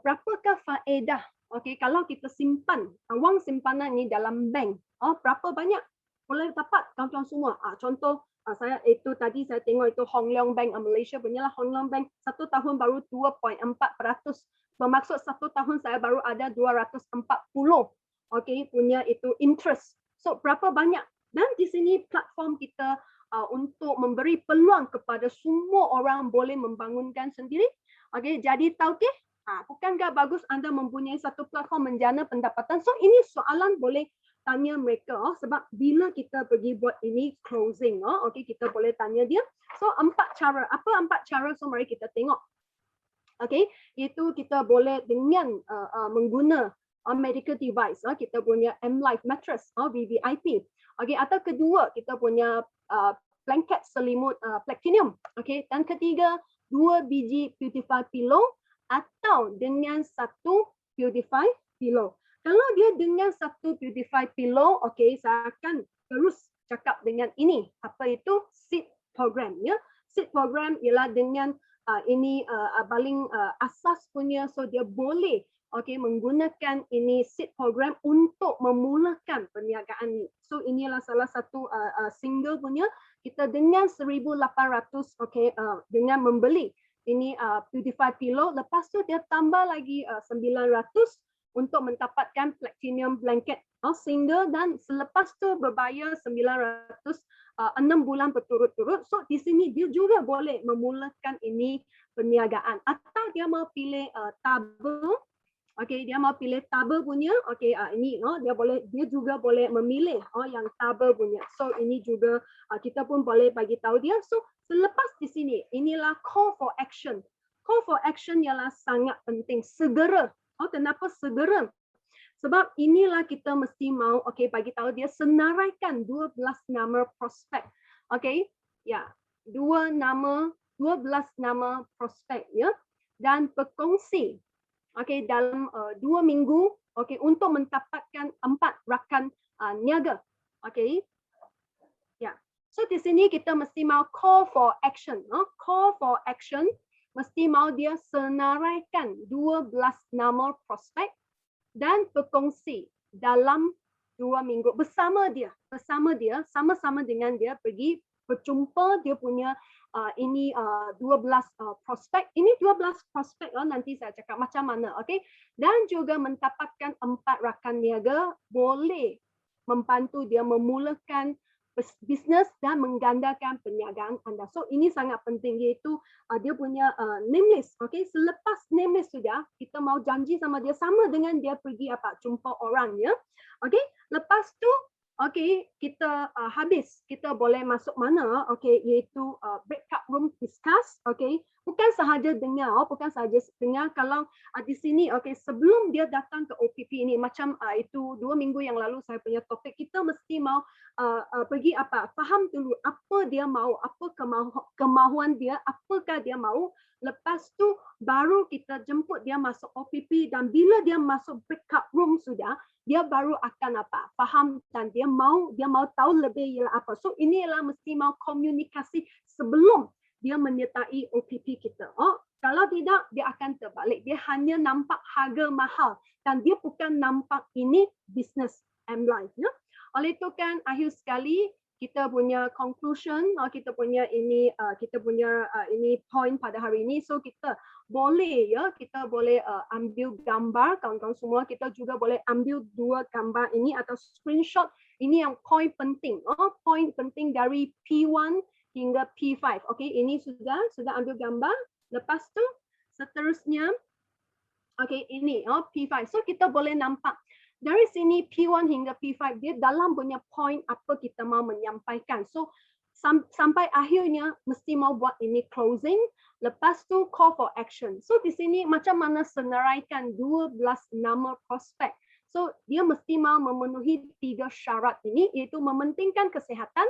berapakah faedah, okey, kalau kita simpan wang simpanan ni dalam bank, berapa banyak boleh dapat kawan-kawan semua. Contoh saya itu tadi saya tengok itu Hong Leong Bank Malaysia punya lah. Hong Leong Bank 1 tahun baru 2.4%. Bermaksud 1 tahun saya baru ada 240 okey punya itu interest. So berapa banyak? Dan di sini platform kita untuk memberi peluang kepada semua orang boleh membangunkan sendiri. Okey, jadi tauke, bukankah bagus anda mempunyai satu platform menjana pendapatan? So ini soalan boleh tanya mereka sebab bila kita pergi buat ini closing, okey kita boleh tanya dia. So 4 cara. Apa 4 cara? So mari kita tengok. Okey, itu kita boleh dengan mengguna medical device, kita punya M-Life mattress, VVIP. Okey, atau kedua kita punya blanket selimut platinum. Okey, dan ketiga 2 biji Beautify pillow atau dengan satu Beautify pillow. Kalau dia dengan satu Beautify pillow, okey, saya akan terus cakap dengan ini. Apa itu? SEED program, ya. SEED program ialah dengan ini paling asas punya, so dia boleh okey menggunakan ini SEED program untuk memulakan perniagaan ni. So inilah salah satu single punya, kita dengan 1,800 okey dengan membeli ini Beautify pillow, lepas tu dia tambah lagi 900 untuk mendapatkan platinum blanket single, dan selepas tu berbayar 900 6 bulan berturut-turut. So di sini dia juga boleh memulakan ini perniagaan, atau dia mau pilih tabel. Okey, dia mau pilih tabel punya. Okey, ini dia juga boleh memilih yang tabel punya. So ini juga kita pun boleh bagi tahu dia. So selepas di sini, inilah call for action. Call for action ialah sangat penting, segera. Kenapa segera? Sebab inilah kita mesti mau bagi tahu dia, senaraikan 12 nama prospek. Okey, ya. 12 nama prospek, ya. Dan berkongsi dalam 2 minggu untuk mendapatkan 4 rakan niaga. Okey. Ya. So di sini kita mesti mau call for action, Call for action mesti mau dia senaraikan 12 nama prospek dan berkongsi dalam 2 minggu bersama dia, sama-sama dengan dia pergi berjumpa dia punya ini 12 prospek. Ini 12 prospek nanti saya cakap macam mana, okey. Dan juga mendapatkan 4 rakan niaga boleh membantu dia memulakan bisnes dan menggandakan perniagaan anda. So ini sangat penting, iaitu dia punya name list. Okey, selepas name list sudah, kita mau janji sama dia sama dengan dia pergi jumpa orang, ya. Okey, lepas tu kita habis, kita boleh masuk mana? Okey, iaitu breakout room discuss. Okey, bukan sahaja dengar, kalau di sini sebelum dia datang ke OPP ini, macam itu 2 minggu yang lalu saya punya topik, kita mesti mau pergi faham dulu apa dia mau, apa kemahuan dia, apakah dia mau. Lepas tu baru kita jemput dia masuk OPP, dan bila dia masuk breakout room sudah, dia baru akan faham, dan dia mau tahu lebih ialah apa. So ini ialah mesti mau komunikasi sebelum dia menyertai OPP kita. Kalau tidak, dia akan terbalik. Dia hanya nampak harga mahal dan dia bukan nampak ini bisnes M-Life, ya. Oleh itu kan akhir sekali kita punya conclusion, kita punya ini point pada hari ini. So kita boleh ambil gambar, kawan-kawan semua, kita juga boleh ambil 2 gambar ini atau screenshot. Ini yang point penting. Point penting dari P1 hingga P5. Okey, ini sudah ambil gambar. Lepas tu seterusnya ini P5. So kita boleh nampak dari sini P1 hingga P5 dia dalam punya point apa kita mau menyampaikan. So sampai akhirnya mesti mau buat ini closing, lepas tu call for action. So di sini macam mana senaraikan 12 nama prospek. So dia mesti mau memenuhi 3 syarat ini, iaitu mementingkan kesihatan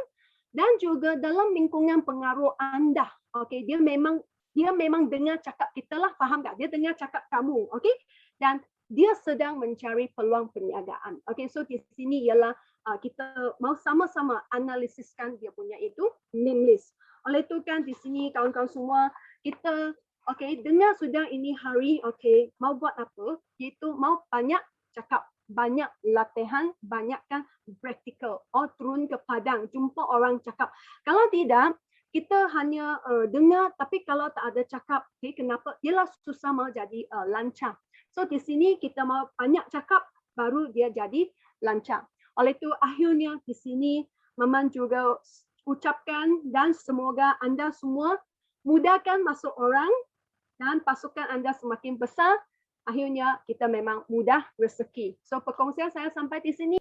dan juga dalam lingkungan pengaruh anda. Okey, dia memang dengar cakap kita lah, faham tak? Dia dengar cakap kamu, okey? Dan dia sedang mencari peluang perniagaan. Okey, so di sini ialah kita mau sama-sama analisiskan dia punya itu name list. Oleh itu kan di sini kawan-kawan semua kita dengar sudah ini hari mau buat apa? Iaitu mau banyak cakap, banyak latihan, banyakkan praktikal. Turun ke padang, jumpa orang cakap. Kalau tidak, kita hanya dengar tapi kalau tak ada cakap, kenapa? Ialah susah mau jadi lancar. So di sini kita mau banyak cakap baru dia jadi lancar. Oleh itu akhirnya di sini Maman juga ucapkan dan semoga anda semua mudahkan masuk orang dan pasukan anda semakin besar. Akhirnya kita memang mudah rezeki. So perkongsian saya sampai di sini.